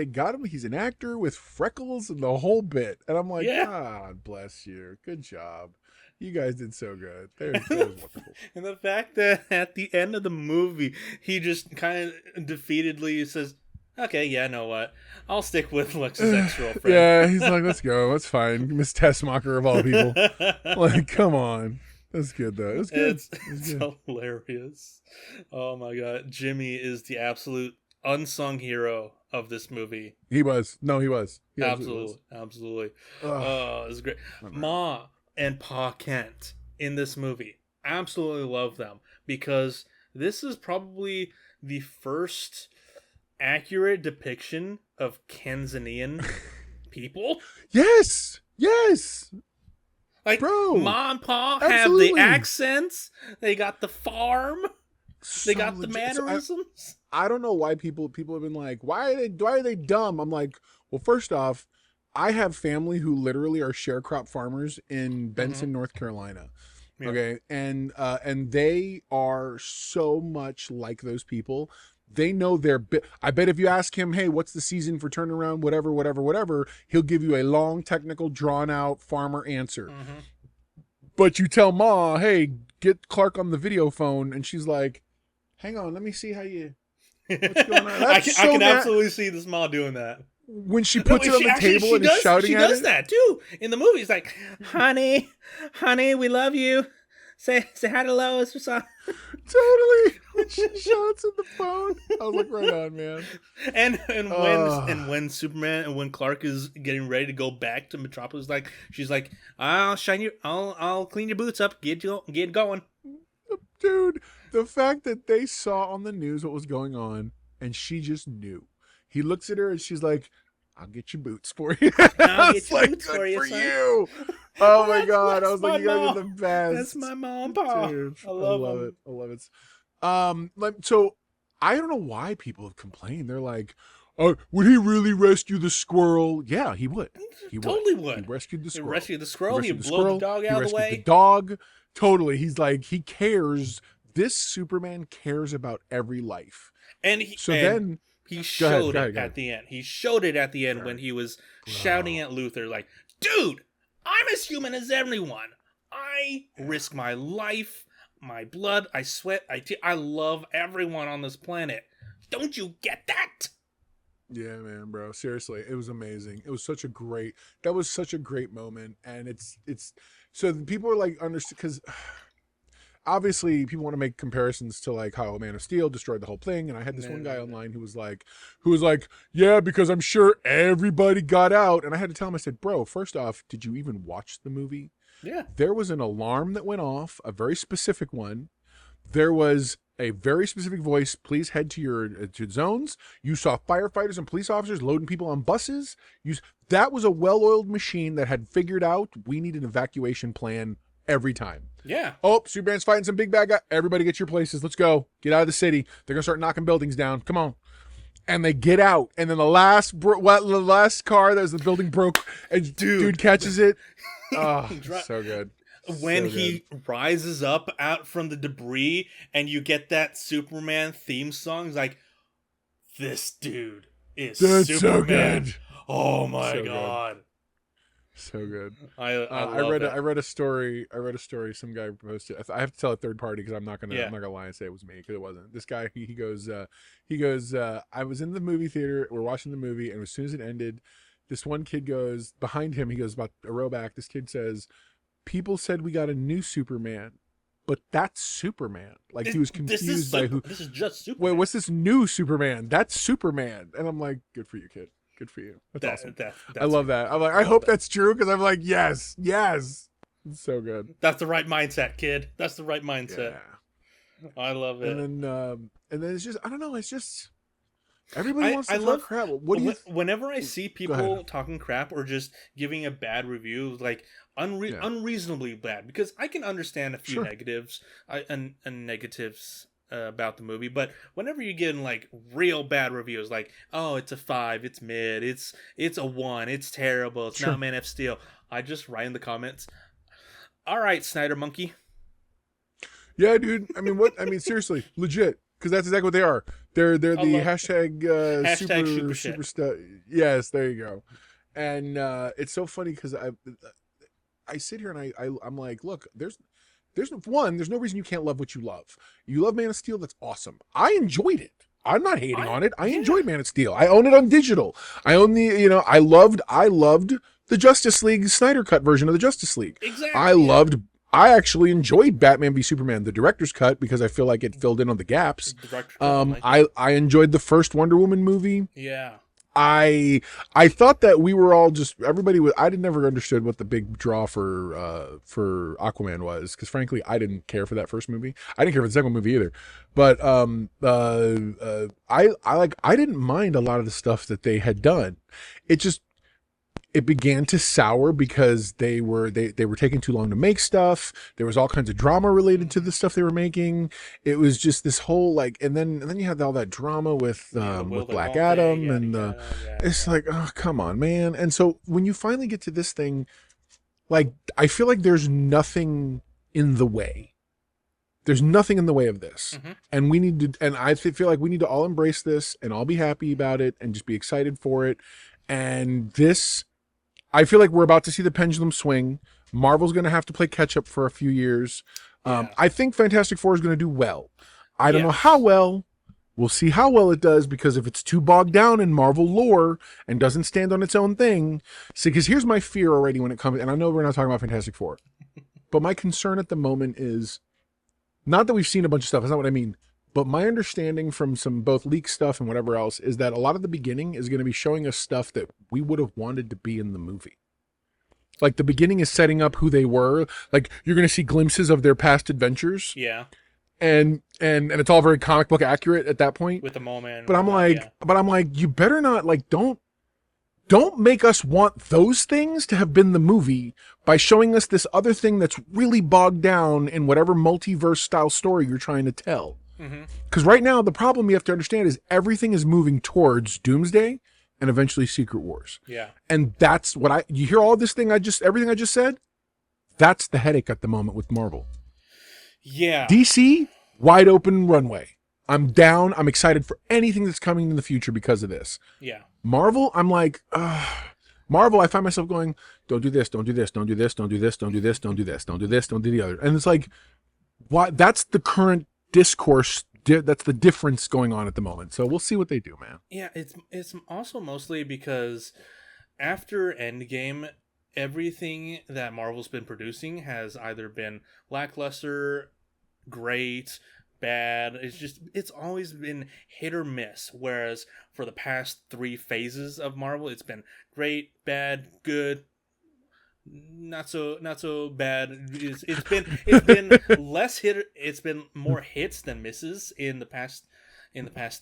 [SPEAKER 2] got him, he's an actor with freckles and the whole bit. And I'm like, God bless you. Good job. You guys did so good. That was wonderful.
[SPEAKER 1] And the fact that at the end of the movie, he just kind of defeatedly says, Okay, yeah, know what? I'll stick with Lex's ex-girlfriend.
[SPEAKER 2] Yeah, he's like, let's go. That's fine. Miss Tessmacher of all people. Like, come on. That's good though. It was good. It was
[SPEAKER 1] It's
[SPEAKER 2] good.
[SPEAKER 1] hilarious. Oh my god, Jimmy is the absolute unsung hero of this movie.
[SPEAKER 2] He was. No, he was. He absolutely was.
[SPEAKER 1] Absolutely, absolutely.
[SPEAKER 2] Ugh,
[SPEAKER 1] Oh, it's great.
[SPEAKER 2] unreal.
[SPEAKER 1] Ma and Pa Kent in this movie, absolutely love them because this is probably the first accurate depiction of Tanzanian people.
[SPEAKER 2] Yes. Yes.
[SPEAKER 1] Like
[SPEAKER 2] Bro.
[SPEAKER 1] Ma and Pa have the
[SPEAKER 2] Absolutely.
[SPEAKER 1] accents. They got the farm. They
[SPEAKER 2] So
[SPEAKER 1] got the
[SPEAKER 2] legit. So
[SPEAKER 1] mannerisms.
[SPEAKER 2] I don't know why people have been like, why are they dumb? I'm like, well, first off, I have family who literally are sharecrop farmers in
[SPEAKER 1] Mm-hmm.
[SPEAKER 2] Benson, North Carolina.
[SPEAKER 1] Yeah.
[SPEAKER 2] Okay, and they are so much like those people. They know their bit. I bet if you ask him, hey, what's the season for turnaround, whatever, whatever, whatever, he'll give you a long, technical, drawn out farmer answer.
[SPEAKER 1] Mm-hmm.
[SPEAKER 2] But you tell Ma, hey, get Clark on the video phone, and she's like, hang on, let me see how you. What's going on?
[SPEAKER 1] I
[SPEAKER 2] That's
[SPEAKER 1] can, I
[SPEAKER 2] so
[SPEAKER 1] can
[SPEAKER 2] mad.
[SPEAKER 1] absolutely see this Ma doing that.
[SPEAKER 2] When she
[SPEAKER 1] No,
[SPEAKER 2] puts it on the table
[SPEAKER 1] she
[SPEAKER 2] and is
[SPEAKER 1] does.
[SPEAKER 2] shouting
[SPEAKER 1] She
[SPEAKER 2] at
[SPEAKER 1] does
[SPEAKER 2] it.
[SPEAKER 1] that too in the movie. It's like, honey, honey, we love you. Say hi to Lois or something.
[SPEAKER 2] Totally. When she shouts at the phone, I was like, right on, man.
[SPEAKER 1] And when Superman and when Clark is getting ready to go back to Metropolis, like she's like, I'll clean your boots up, get going.
[SPEAKER 2] Dude, the fact that they saw on the news what was going on and she just knew. He looks at her and she's like, I'll get your boots for you.
[SPEAKER 1] I'll
[SPEAKER 2] I
[SPEAKER 1] get
[SPEAKER 2] was
[SPEAKER 1] your
[SPEAKER 2] like,
[SPEAKER 1] boots
[SPEAKER 2] good
[SPEAKER 1] for you,
[SPEAKER 2] for
[SPEAKER 1] son.
[SPEAKER 2] you. Oh my
[SPEAKER 1] That's-
[SPEAKER 2] God. I
[SPEAKER 1] that's
[SPEAKER 2] was like,
[SPEAKER 1] my
[SPEAKER 2] you guys are
[SPEAKER 1] mom.
[SPEAKER 2] the best.
[SPEAKER 1] That's my mom, Pa.
[SPEAKER 2] Dude,
[SPEAKER 1] I love
[SPEAKER 2] it.
[SPEAKER 1] him.
[SPEAKER 2] I love it. So I don't know why people have complained. They're like, would he really rescue the squirrel? Yeah, he would. He
[SPEAKER 1] Totally
[SPEAKER 2] would. He
[SPEAKER 1] would.
[SPEAKER 2] rescued the
[SPEAKER 1] He
[SPEAKER 2] squirrel.
[SPEAKER 1] rescued the
[SPEAKER 2] He
[SPEAKER 1] squirrel. He
[SPEAKER 2] rescued the
[SPEAKER 1] blew the
[SPEAKER 2] squirrel.
[SPEAKER 1] dog
[SPEAKER 2] He
[SPEAKER 1] out of the
[SPEAKER 2] rescued the
[SPEAKER 1] way.
[SPEAKER 2] dog. Totally. He's like, he cares. This Superman cares about every life.
[SPEAKER 1] And he
[SPEAKER 2] So
[SPEAKER 1] and
[SPEAKER 2] then,
[SPEAKER 1] he
[SPEAKER 2] go ahead.
[SPEAKER 1] showed it at the end. He showed it at the end when
[SPEAKER 2] Right.
[SPEAKER 1] he was shouting
[SPEAKER 2] Bro.
[SPEAKER 1] at Luthor, like, "Dude, I'm as human as everyone. I risk my life, my blood, I sweat, I love everyone on this planet. Don't you get that?"
[SPEAKER 2] Yeah, man, bro. Seriously, it was amazing. It was that was such a great moment. And so people are like, understand, because obviously people want to make comparisons to like how Man of Steel destroyed the whole thing. And I had this one guy online who was like, yeah, because I'm sure everybody got out. And I had to tell him, I said, bro, first off, did you even watch the movie?
[SPEAKER 1] Yeah.
[SPEAKER 2] There was an alarm that went off, a very specific one. There was a very specific voice. Please head to your zones. You saw firefighters and police officers loading people on buses. That was a well-oiled machine that had figured out we need an evacuation plan every time.
[SPEAKER 1] Yeah.
[SPEAKER 2] Oh, Superman's fighting some big bad guy. Everybody get your places. Let's go. Get out of the city. They're going to start knocking buildings down. Come on. And they get out. And then the last car that was the building broke. And dude catches it. Oh, so good.
[SPEAKER 1] When
[SPEAKER 2] So
[SPEAKER 1] he rises up out from the debris and you get that Superman theme song, it's like, this dude is
[SPEAKER 2] That's
[SPEAKER 1] Superman.
[SPEAKER 2] so good.
[SPEAKER 1] Oh my
[SPEAKER 2] So
[SPEAKER 1] god.
[SPEAKER 2] So good.
[SPEAKER 1] I
[SPEAKER 2] read a story. Some guy posted. I have to tell a third party because I'm not gonna lie and say it was me because it wasn't. This guy he goes. I was in the movie theater. We're watching the movie, and as soon as it ended, this one kid goes behind him. He goes about a row back. This kid says, "People said we got a new Superman, but that's Superman." Like he was confused by who.
[SPEAKER 1] This is just Superman.
[SPEAKER 2] Wait, what's this new Superman? That's Superman. And I'm like, good for you, kid. Good for you. That's awesome. I love that. I'm like, I hope that's true because I'm like, yes. It's so good.
[SPEAKER 1] That's the right mindset, kid. That's the right mindset.
[SPEAKER 2] Yeah.
[SPEAKER 1] I love it.
[SPEAKER 2] And then it's just, I don't know. It's just everybody wants to talk crap. What do you?
[SPEAKER 1] Whenever I see people talking crap or just giving a bad review, like unreasonably bad, because I can understand a few negatives and negatives about the movie, but whenever you get in like real bad reviews, like, oh, it's a 5, it's mid, it's a 1, it's terrible, it's not Man of Steel, I just write in the comments, all right, Snyder Monkey.
[SPEAKER 2] Yeah, dude. I mean, seriously, legit, because that's exactly what they are. They're the hashtag super stuff. Yes, there you go. And it's so funny because I sit here and I'm like, look, there's no reason you can't love what you love. You love Man of Steel, that's awesome. I enjoyed it. I'm not hating on it. I
[SPEAKER 1] Yeah.
[SPEAKER 2] enjoyed Man of Steel. I own it on digital. I own the, I loved the Justice League Snyder cut version of the Justice League.
[SPEAKER 1] Exactly.
[SPEAKER 2] I actually enjoyed Batman v Superman, the director's cut, because I feel like it filled in on the gaps.
[SPEAKER 1] Director's cut,
[SPEAKER 2] I enjoyed the first Wonder Woman movie.
[SPEAKER 1] Yeah.
[SPEAKER 2] I thought that we were all just everybody was. I never understood what the big draw for Aquaman was, because frankly I didn't care for that first movie. I didn't care for the second movie either. But I didn't mind a lot of the stuff that they had done. It began to sour because they were taking too long to make stuff. There was all kinds of drama related to the stuff they were making. It was just this whole and then you had all that drama with Black Adam and it's like, oh, come on, man. And so when you finally get to this thing, like, I feel like there's nothing in the way. There's nothing in the way of this.
[SPEAKER 1] Mm-hmm.
[SPEAKER 2] And we need to, and I feel like we need to all embrace this and all be happy about it and just be excited for it. And this, I feel like we're about to see the pendulum swing. Marvel's going to have to play catch up for a few years. I think Fantastic Four is going to do well. I don't know how well. We'll see how well it does, because if it's too bogged down in Marvel lore and doesn't stand on its own thing. See, because here's my fear already when it comes, and I know we're not talking about Fantastic Four, but my concern at the moment is not that we've seen a bunch of stuff. That's not what I mean. But my understanding from some both leak stuff and whatever else is that a lot of the beginning is going to be showing us stuff that we would have wanted to be in the movie. Like, the beginning is setting up who they were. Like, you're going to see glimpses of their past adventures.
[SPEAKER 1] Yeah.
[SPEAKER 2] And it's all very comic book accurate at that point.
[SPEAKER 1] With the moment.
[SPEAKER 2] But I'm like, you better not, like, don't make us want those things to have been the movie by showing us this other thing that's really bogged down in whatever multiverse style story you're trying to tell. Because right now, the problem you have to understand is everything is moving towards Doomsday and eventually Secret Wars.
[SPEAKER 1] Yeah.
[SPEAKER 2] And that's what you hear all this thing everything I just said, that's the headache at the moment with Marvel.
[SPEAKER 1] Yeah.
[SPEAKER 2] DC, wide open runway. I'm down. I'm excited for anything that's coming in the future because of this.
[SPEAKER 1] Yeah.
[SPEAKER 2] Marvel, I'm like, Marvel, I find myself going, don't do this, don't do this, don't do this, don't do this, don't do this, don't do this, don't do this, don't do the other. And it's like, what? That's the current discourse. That's the difference going on at the moment. So we'll see what they do, man.
[SPEAKER 1] Yeah, it's also mostly because after Endgame, everything that Marvel's been producing has either been lackluster, great, bad. It's always been hit or miss. Whereas for the past 3 phases of Marvel, it's been great, bad, good, not so bad. It's been less hit. It's been more hits than misses in the past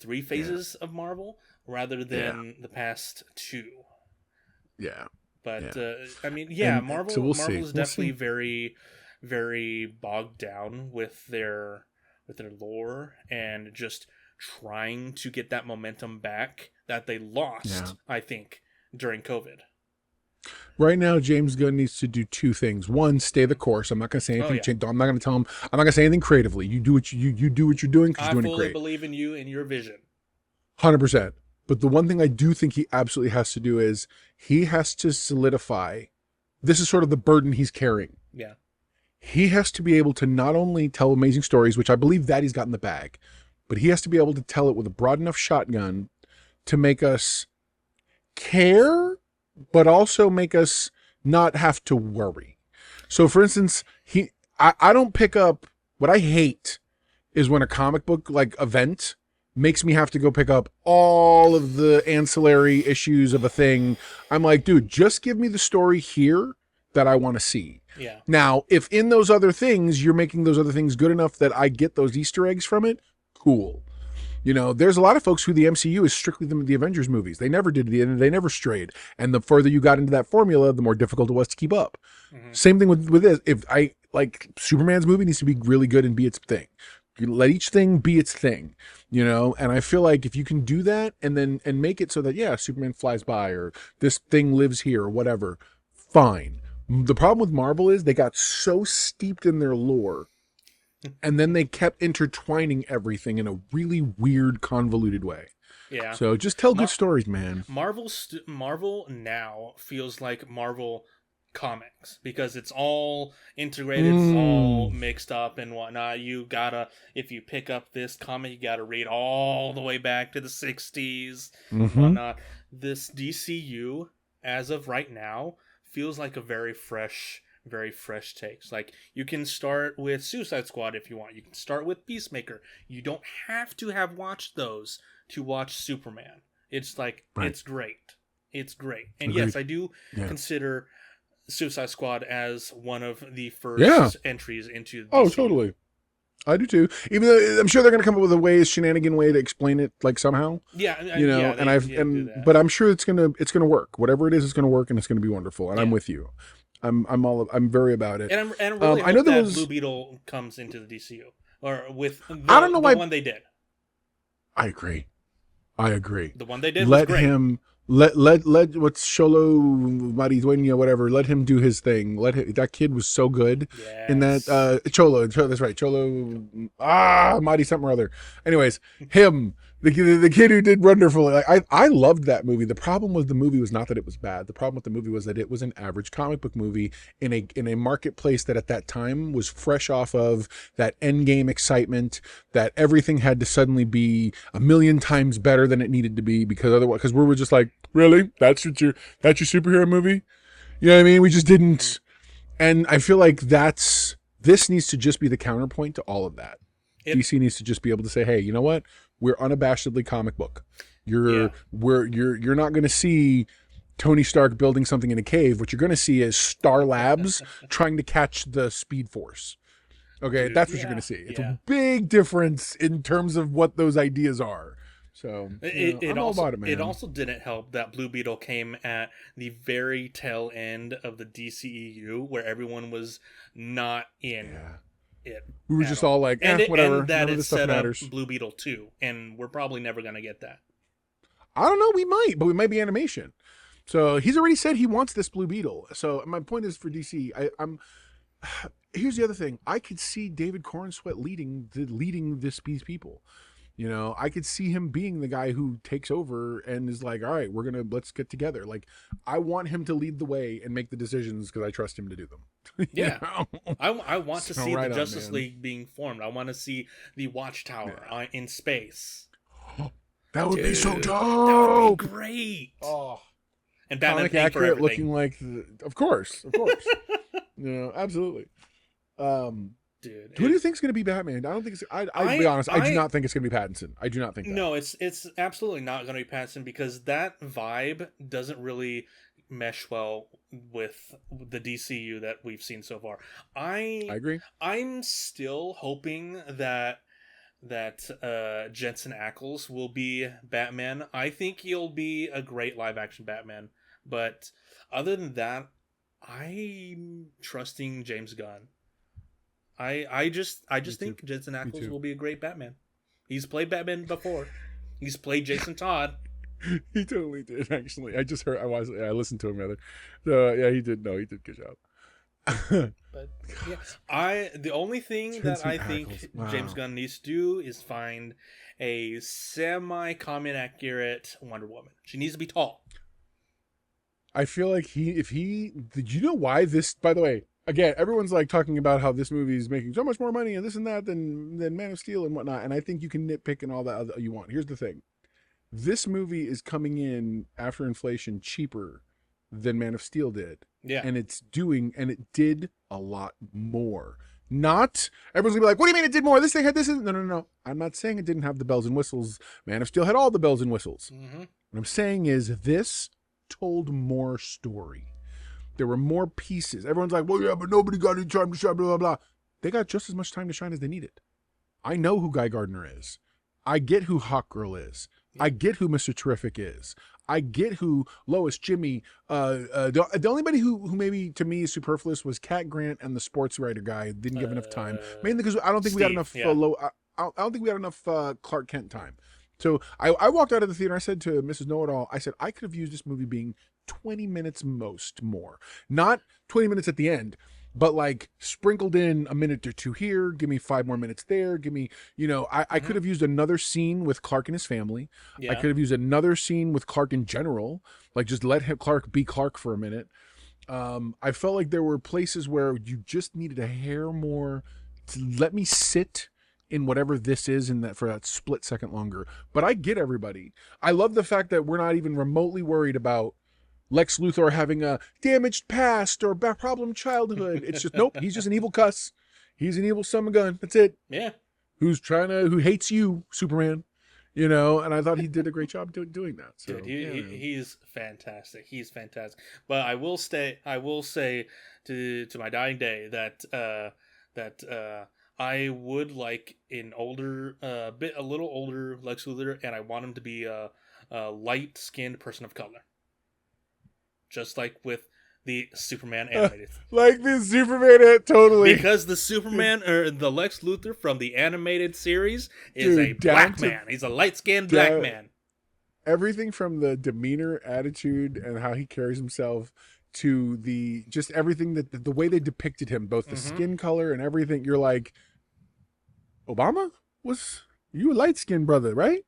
[SPEAKER 1] 3 phases of Marvel, rather than the past 2.
[SPEAKER 2] Yeah.
[SPEAKER 1] But I mean, Marvel.
[SPEAKER 2] So
[SPEAKER 1] Marvel's definitely very, very bogged down with their lore and just trying to get that momentum back that they lost. I think during COVID.
[SPEAKER 2] Right now, James Gunn needs to do 2 things. One, stay the course. I'm not going to say anything. I'm not going to tell him. I'm not going to say anything creatively. You do what you do what you're doing, because you're doing it great.
[SPEAKER 1] I fully believe in you and your vision.
[SPEAKER 2] 100%. But the one thing I do think he absolutely has to do is he has to solidify. This is sort of the burden he's carrying.
[SPEAKER 1] Yeah.
[SPEAKER 2] He has to be able to not only tell amazing stories, which I believe that he's got in the bag, but he has to be able to tell it with a broad enough shotgun to make us care, but also make us not have to worry. So, for instance, I don't pick up, what I hate is when a comic book like event makes me have to go pick up all of the ancillary issues of a thing. I'm like, dude, just give me the story here that I want to see.
[SPEAKER 1] Yeah.
[SPEAKER 2] Now, if in those other things, you're making those other things good enough that I get those Easter eggs from it, cool. You know, there's a lot of folks who the MCU is strictly the Avengers movies. They never they never strayed. And the further you got into that formula, the more difficult it was to keep up. Mm-hmm. Same thing with this. If I like, Superman's movie needs to be really good and be its thing. You let each thing be its thing, you know? And I feel like if you can do that and make it so that, Superman flies by or this thing lives here or whatever, fine. The problem with Marvel is they got so steeped in their lore, and then they kept intertwining everything in a really weird, convoluted way.
[SPEAKER 1] Yeah.
[SPEAKER 2] So just tell good stories, man.
[SPEAKER 1] Marvel now feels like Marvel comics because it's all integrated, it's all mixed up and whatnot. You gotta, if you pick up this comic, you gotta read all the way back to the 60s and
[SPEAKER 2] Mm-hmm.
[SPEAKER 1] whatnot. This DCU, as of right now, feels like a very fresh takes. Like, you can start with Suicide Squad if you want. You can start with Peacemaker. You don't have to have watched those to watch Superman. It's like,
[SPEAKER 2] Right.
[SPEAKER 1] it's great. It's great. And
[SPEAKER 2] Agreed.
[SPEAKER 1] yes, I do
[SPEAKER 2] Yeah.
[SPEAKER 1] consider Suicide Squad as one of the first
[SPEAKER 2] Yeah.
[SPEAKER 1] entries into the
[SPEAKER 2] Oh,
[SPEAKER 1] DCU.
[SPEAKER 2] totally. I do too. Even though I'm sure they're going to come up with a shenanigan way to explain it, like somehow.
[SPEAKER 1] Yeah,
[SPEAKER 2] You know,
[SPEAKER 1] yeah,
[SPEAKER 2] and
[SPEAKER 1] do that.
[SPEAKER 2] but I'm sure it's gonna work. Whatever it is, it's gonna work, and it's gonna be wonderful. And I'm
[SPEAKER 1] Yeah.
[SPEAKER 2] with you. I'm very about it.
[SPEAKER 1] And I'm really
[SPEAKER 2] I know
[SPEAKER 1] hope
[SPEAKER 2] there
[SPEAKER 1] that
[SPEAKER 2] was.
[SPEAKER 1] Blue Beetle comes into the DCU or with
[SPEAKER 2] I don't know
[SPEAKER 1] the
[SPEAKER 2] why.
[SPEAKER 1] one they did.
[SPEAKER 2] I agree. I agree.
[SPEAKER 1] The one they did was
[SPEAKER 2] Let
[SPEAKER 1] great.
[SPEAKER 2] him. Let what's Sholo Maridueña, whatever. Let him do his thing. That kid was so good in that
[SPEAKER 1] Yes.
[SPEAKER 2] Cholo. That's right, Cholo. Mari something or other. Anyways, him, the kid who did wonderful. Like, I loved that movie. The problem was the movie was not that it was bad. The problem with the movie was that it was an average comic book movie in a marketplace that at that time was fresh off of that Endgame excitement, that everything had to suddenly be a million times better than it needed to be because we were just like, really? That's your superhero movie? You know what I mean? We just didn't. And I feel like this needs to just be the counterpoint to all of that. DC needs to just be able to say, hey, you know what? We're unabashedly comic book. You're not going to see Tony Stark building something in a cave. What you're going to see is Star Labs trying to catch the Speed Force. Okay,
[SPEAKER 1] Dude,
[SPEAKER 2] that's what you're going to see. It's a big difference in terms of what those ideas are. So I'm all about it, man.
[SPEAKER 1] It also didn't help that Blue Beetle came at the very tail end of the DCEU where everyone was not in it.
[SPEAKER 2] We were just all like, whatever.
[SPEAKER 1] And that
[SPEAKER 2] None of
[SPEAKER 1] it
[SPEAKER 2] this stuff
[SPEAKER 1] set up
[SPEAKER 2] matters.
[SPEAKER 1] Blue Beetle 2, and we're probably never going to get that.
[SPEAKER 2] I don't know. We might, but we might be animation. So he's already said he wants this Blue Beetle. So my point is for DC, here's the other thing. I could see David Cornsweet leading these people. You know, I could see him being the guy who takes over and is like, all right, let's get together. Like, I want him to lead the way and make the decisions because I trust him to do them.
[SPEAKER 1] Yeah. I want to see
[SPEAKER 2] right
[SPEAKER 1] the
[SPEAKER 2] on,
[SPEAKER 1] Justice
[SPEAKER 2] man.
[SPEAKER 1] League being formed. I want to see the Watchtower in space.
[SPEAKER 2] That would be so dope.
[SPEAKER 1] That would be great.
[SPEAKER 2] Oh,
[SPEAKER 1] And Batman
[SPEAKER 2] comic
[SPEAKER 1] paying for
[SPEAKER 2] accurate,
[SPEAKER 1] everything.
[SPEAKER 2] looking like, of course. Absolutely.
[SPEAKER 1] Dude,
[SPEAKER 2] Who do you think is going to be Batman? I don't think it's. I'll be honest. I do not think it's going to be Pattinson. I do not think that.
[SPEAKER 1] No, it's absolutely not going to be Pattinson because that vibe doesn't really mesh well with the DCU that we've seen so far. I
[SPEAKER 2] agree.
[SPEAKER 1] I'm still hoping that Jensen Ackles will be Batman. I think he'll be a great live action Batman. But other than that, I'm trusting James Gunn. I just think Jensen Ackles will be a great Batman. He's played Batman before. He's played Jason Todd.
[SPEAKER 2] He totally did, actually. I listened to him rather. So yeah, he did. No, he did a good job.
[SPEAKER 1] But yeah, the only thing that I think James Gunn needs to do is find a semi-comic accurate Wonder Woman. She needs to be tall.
[SPEAKER 2] I feel like did you know why this, by the way, again, everyone's like talking about how this movie is making so much more money and this and that than Man of Steel and whatnot. And I think you can nitpick and all that other you want. Here's the thing. This movie is coming in after inflation cheaper than Man of Steel did.
[SPEAKER 1] Yeah.
[SPEAKER 2] And it did a lot more. Not everyone's gonna be like, what do you mean it did more? This thing had this. No. I'm not saying it didn't have the bells and whistles. Man of Steel had all the bells and whistles.
[SPEAKER 1] Mm-hmm.
[SPEAKER 2] What I'm saying is this told more story. There were more pieces. Everyone's like, well, yeah, but nobody got any time to shine, blah, blah, blah. They got just as much time to shine as they needed. I know who Guy Gardner is. I get who Hawkgirl is. I get who Mr. Terrific is. I get who Lois, Jimmy, the only body who maybe to me is superfluous was Cat Grant and the sports writer guy. Didn't give enough time. Mainly because I don't think we got enough I don't think we got enough Clark Kent time. So I walked out of the theater. I said to Mrs. Know-It-All, I said, I could have used this movie being 20 minutes most more. Not 20 minutes at the end, but like sprinkled in a minute or two here. Give me 5 more minutes there. Give me, I could have used another scene with Clark and his family.
[SPEAKER 1] Yeah.
[SPEAKER 2] I could have used another scene with Clark in general. Like just let Clark be Clark for a minute. I felt like there were places where you just needed a hair more to let me sit in whatever this is in that for that split second longer. But I get everybody. I love the fact that we're not even remotely worried about Lex Luthor having a damaged past or problem childhood. It's just nope. He's just an evil cuss. He's an evil son of a gun. That's it.
[SPEAKER 1] Yeah.
[SPEAKER 2] Who hates you, Superman. You know, and I thought he did a great job doing that. So,
[SPEAKER 1] dude, he's fantastic. He's fantastic. But I will say to my dying day that I would like an older, a little older Lex Luthor, and I want him to be a light-skinned person of color, just like with the Superman animated.
[SPEAKER 2] Like the Superman, totally.
[SPEAKER 1] Because the Superman or the Lex Luthor from the animated series is a black man. He's a light-skinned black man.
[SPEAKER 2] Everything from the demeanor, attitude, and how he carries himself to just everything that the way they depicted him, both the skin color and everything. You're like, Obama was you a light-skinned brother, right?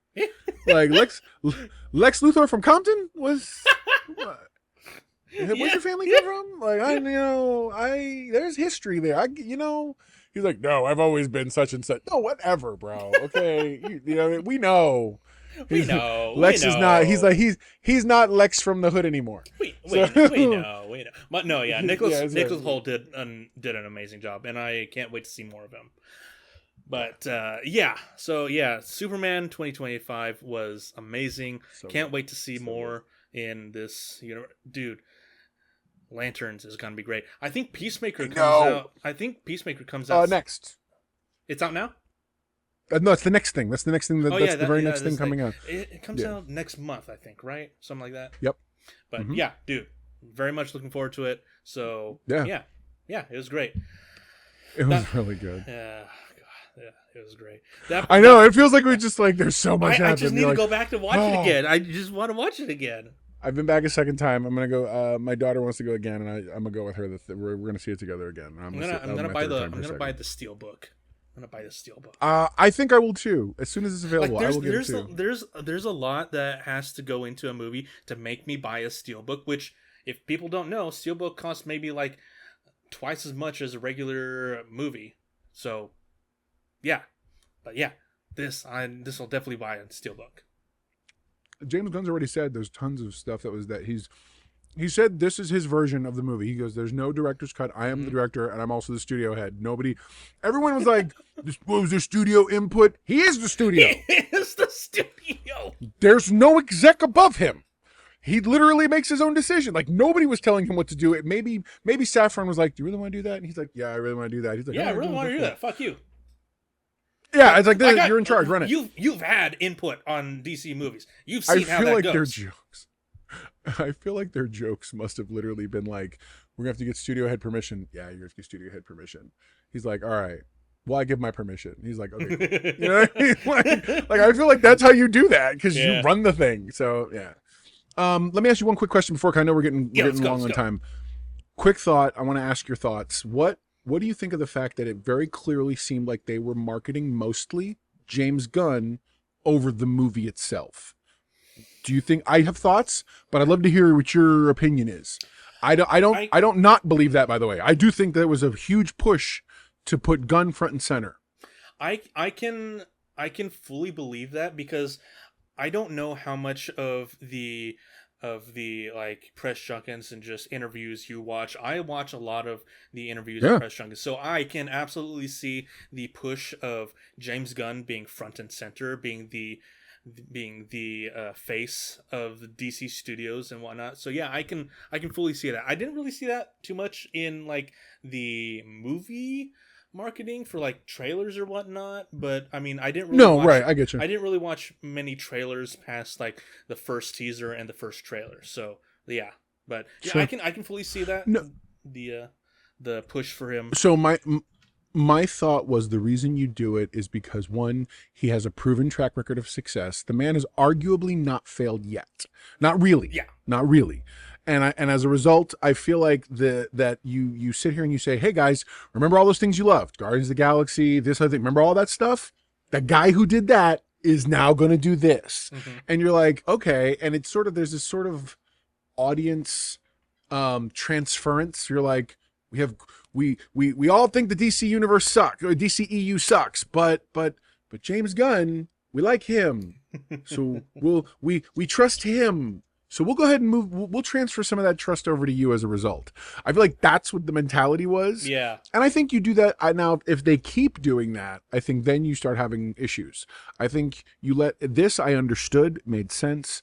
[SPEAKER 2] Like Lex Luthor from Compton was. Where's your family come from? Like, there's history there. He's like, no, I've always been such and such. No, whatever, bro. Okay. We know.
[SPEAKER 1] We know.
[SPEAKER 2] Lex is not, he's not Lex from the hood anymore.
[SPEAKER 1] We know. But no, yeah, Nicholas Hoult did an amazing job, and I can't wait to see more of him. But, Superman 2025 was amazing. Can't wait to see more in this, dude. Lanterns is gonna be great. I think Peacemaker comes out
[SPEAKER 2] next.
[SPEAKER 1] It's out now?
[SPEAKER 2] No, it's the next thing. That's the next thing. That's the very next thing coming out.
[SPEAKER 1] It comes out next month, I think, right? Something like that.
[SPEAKER 2] Yep.
[SPEAKER 1] But yeah, dude, very much looking forward to it. So yeah, it was great.
[SPEAKER 2] It was really good.
[SPEAKER 1] Yeah. It was great.
[SPEAKER 2] I know. It feels like we just there's so much happening.
[SPEAKER 1] I just need to go back to watch it again. I just want to watch it again.
[SPEAKER 2] I've been back a second time. I'm gonna go. My daughter wants to go again, and I'm gonna go with her. We're gonna see it together again. I'm gonna buy the
[SPEAKER 1] Steelbook. I'm gonna buy the Steelbook.
[SPEAKER 2] I think I will too. As soon as it's available, I will get it too.
[SPEAKER 1] There's a lot that has to go into a movie to make me buy a Steelbook. Which, if people don't know, Steelbook costs maybe twice as much as a regular movie. So, yeah, but yeah, this will definitely buy a Steelbook.
[SPEAKER 2] James Gunn's already said there's tons of stuff he said this is his version of the movie. He goes, there's no director's cut. I am the director, and I'm also the studio head. Everyone was like, what was their studio input? He is the studio.
[SPEAKER 1] He is the studio.
[SPEAKER 2] There's no exec above him. He literally makes his own decision. Nobody was telling him what to do. Maybe Saffron was like, do you really want to do that? And he's like, yeah, I really want to do that. He's like,
[SPEAKER 1] yeah, I really want to do that. Fuck you.
[SPEAKER 2] Yeah, it's you're in charge. Run it.
[SPEAKER 1] You've had input on DC movies. You've seen how that goes.
[SPEAKER 2] Their jokes. I feel like their jokes must have literally been we're gonna have to get studio head permission. Yeah, you're gonna get studio head permission. He's like, all right. Well, I give my permission. He's like, okay. You know what I mean? I feel like that's how you do that because you run the thing. So yeah. Let me ask you one quick question before, 'cause I know we're getting long on time. Quick thought. I want to ask your thoughts. What do you think of the fact that it very clearly seemed like they were marketing mostly James Gunn over the movie itself? Do you think I have thoughts, but I'd love to hear what your opinion is. I don't not believe that, by the way. I do think there was a huge push to put Gunn front and center.
[SPEAKER 1] I can fully believe that because I don't know how much of the press junkets and just interviews you watch. I watch a lot of the interviews and press junkets, so I can absolutely see the push of James Gunn being front and center, being the face of the DC studios and whatnot. So yeah, I can fully see that. I didn't really see that too much in the movie marketing for trailers or whatnot, but I mean, I get you. I didn't really watch many trailers past the first teaser and the first trailer. So yeah, but yeah, sure. I can fully see that.
[SPEAKER 2] No.
[SPEAKER 1] The push for him.
[SPEAKER 2] So my thought was the reason you do it is because, one, he has a proven track record of success. The man has arguably not failed yet. Not really.
[SPEAKER 1] Yeah.
[SPEAKER 2] Not really. And as a result, I feel like that you sit here and you say, hey guys, remember all those things you loved? Guardians of the Galaxy, this other thing. Remember all that stuff? The guy who did that is now going to do this. Mm-hmm. And you're like, okay. And it's there's this sort of audience transference. You're like, we all think the DC universe sucks, or DCEU sucks, but James Gunn, we like him, so we trust him. So we'll go ahead and move. We'll transfer some of that trust over to you as a result. I feel like that's what the mentality was.
[SPEAKER 1] Yeah.
[SPEAKER 2] And I think you do that now. If they keep doing that, I think then you start having issues. I think you let this. I understood, made sense.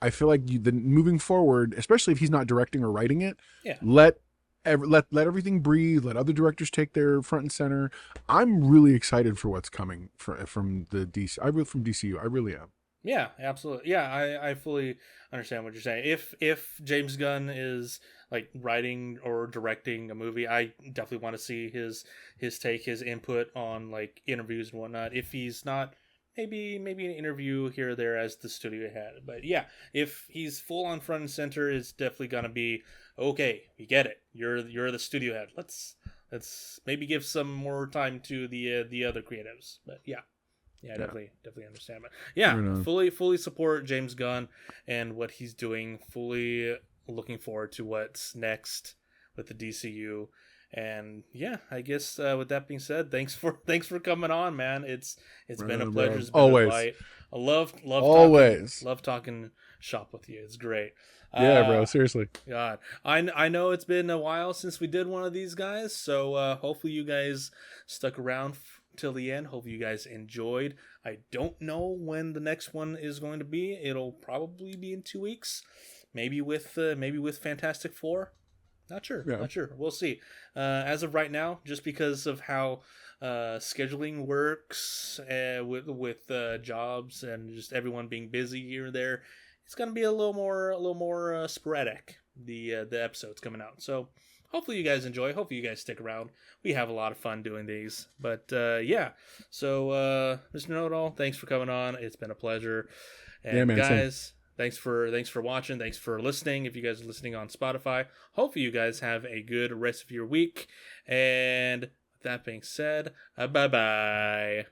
[SPEAKER 2] I feel like moving forward, especially if he's not directing or writing it,
[SPEAKER 1] Yeah.
[SPEAKER 2] let everything breathe. Let other directors take their front and center. I'm really excited for what's coming from the DC. From DCU. I really am.
[SPEAKER 1] Yeah, absolutely. Yeah, I fully understand what you're saying. If James Gunn is like writing or directing a movie, I definitely want to see his take, his input on like interviews and whatnot. If he's not, maybe an interview here or there as the studio head. But yeah, if he's full on front and center, it's definitely gonna be okay. We get it. You're the studio head. Let's maybe give some more time to the other creatives. But yeah. Yeah, definitely understand. But yeah, fully support James Gunn and what he's doing. Fully looking forward to what's next with the DCU. And yeah, I guess with that being said, thanks for coming on, man. It's been a pleasure. It's been
[SPEAKER 2] always.
[SPEAKER 1] A delight. I love
[SPEAKER 2] always
[SPEAKER 1] talking shop with you. It's great.
[SPEAKER 2] Yeah, bro. Seriously.
[SPEAKER 1] God, I know it's been a while since we did one of these guys, so hopefully you guys stuck around till the end. Hope you guys enjoyed. I don't know when the next one is going to be. It'll probably be in 2 weeks, maybe with Fantastic Four. Not sure. We'll see. As of right now, just because of how scheduling works with jobs and just everyone being busy here and there, it's gonna be a little more sporadic. The episodes coming out. So hopefully you guys enjoy. Hopefully you guys stick around. We have a lot of fun doing these. But yeah. So Mr. Know-It-All, thanks for coming on. It's been a pleasure. And yeah, man, guys, same. Thanks for watching. Thanks for listening. If you guys are listening on Spotify, hopefully you guys have a good rest of your week. And with that being said, bye-bye.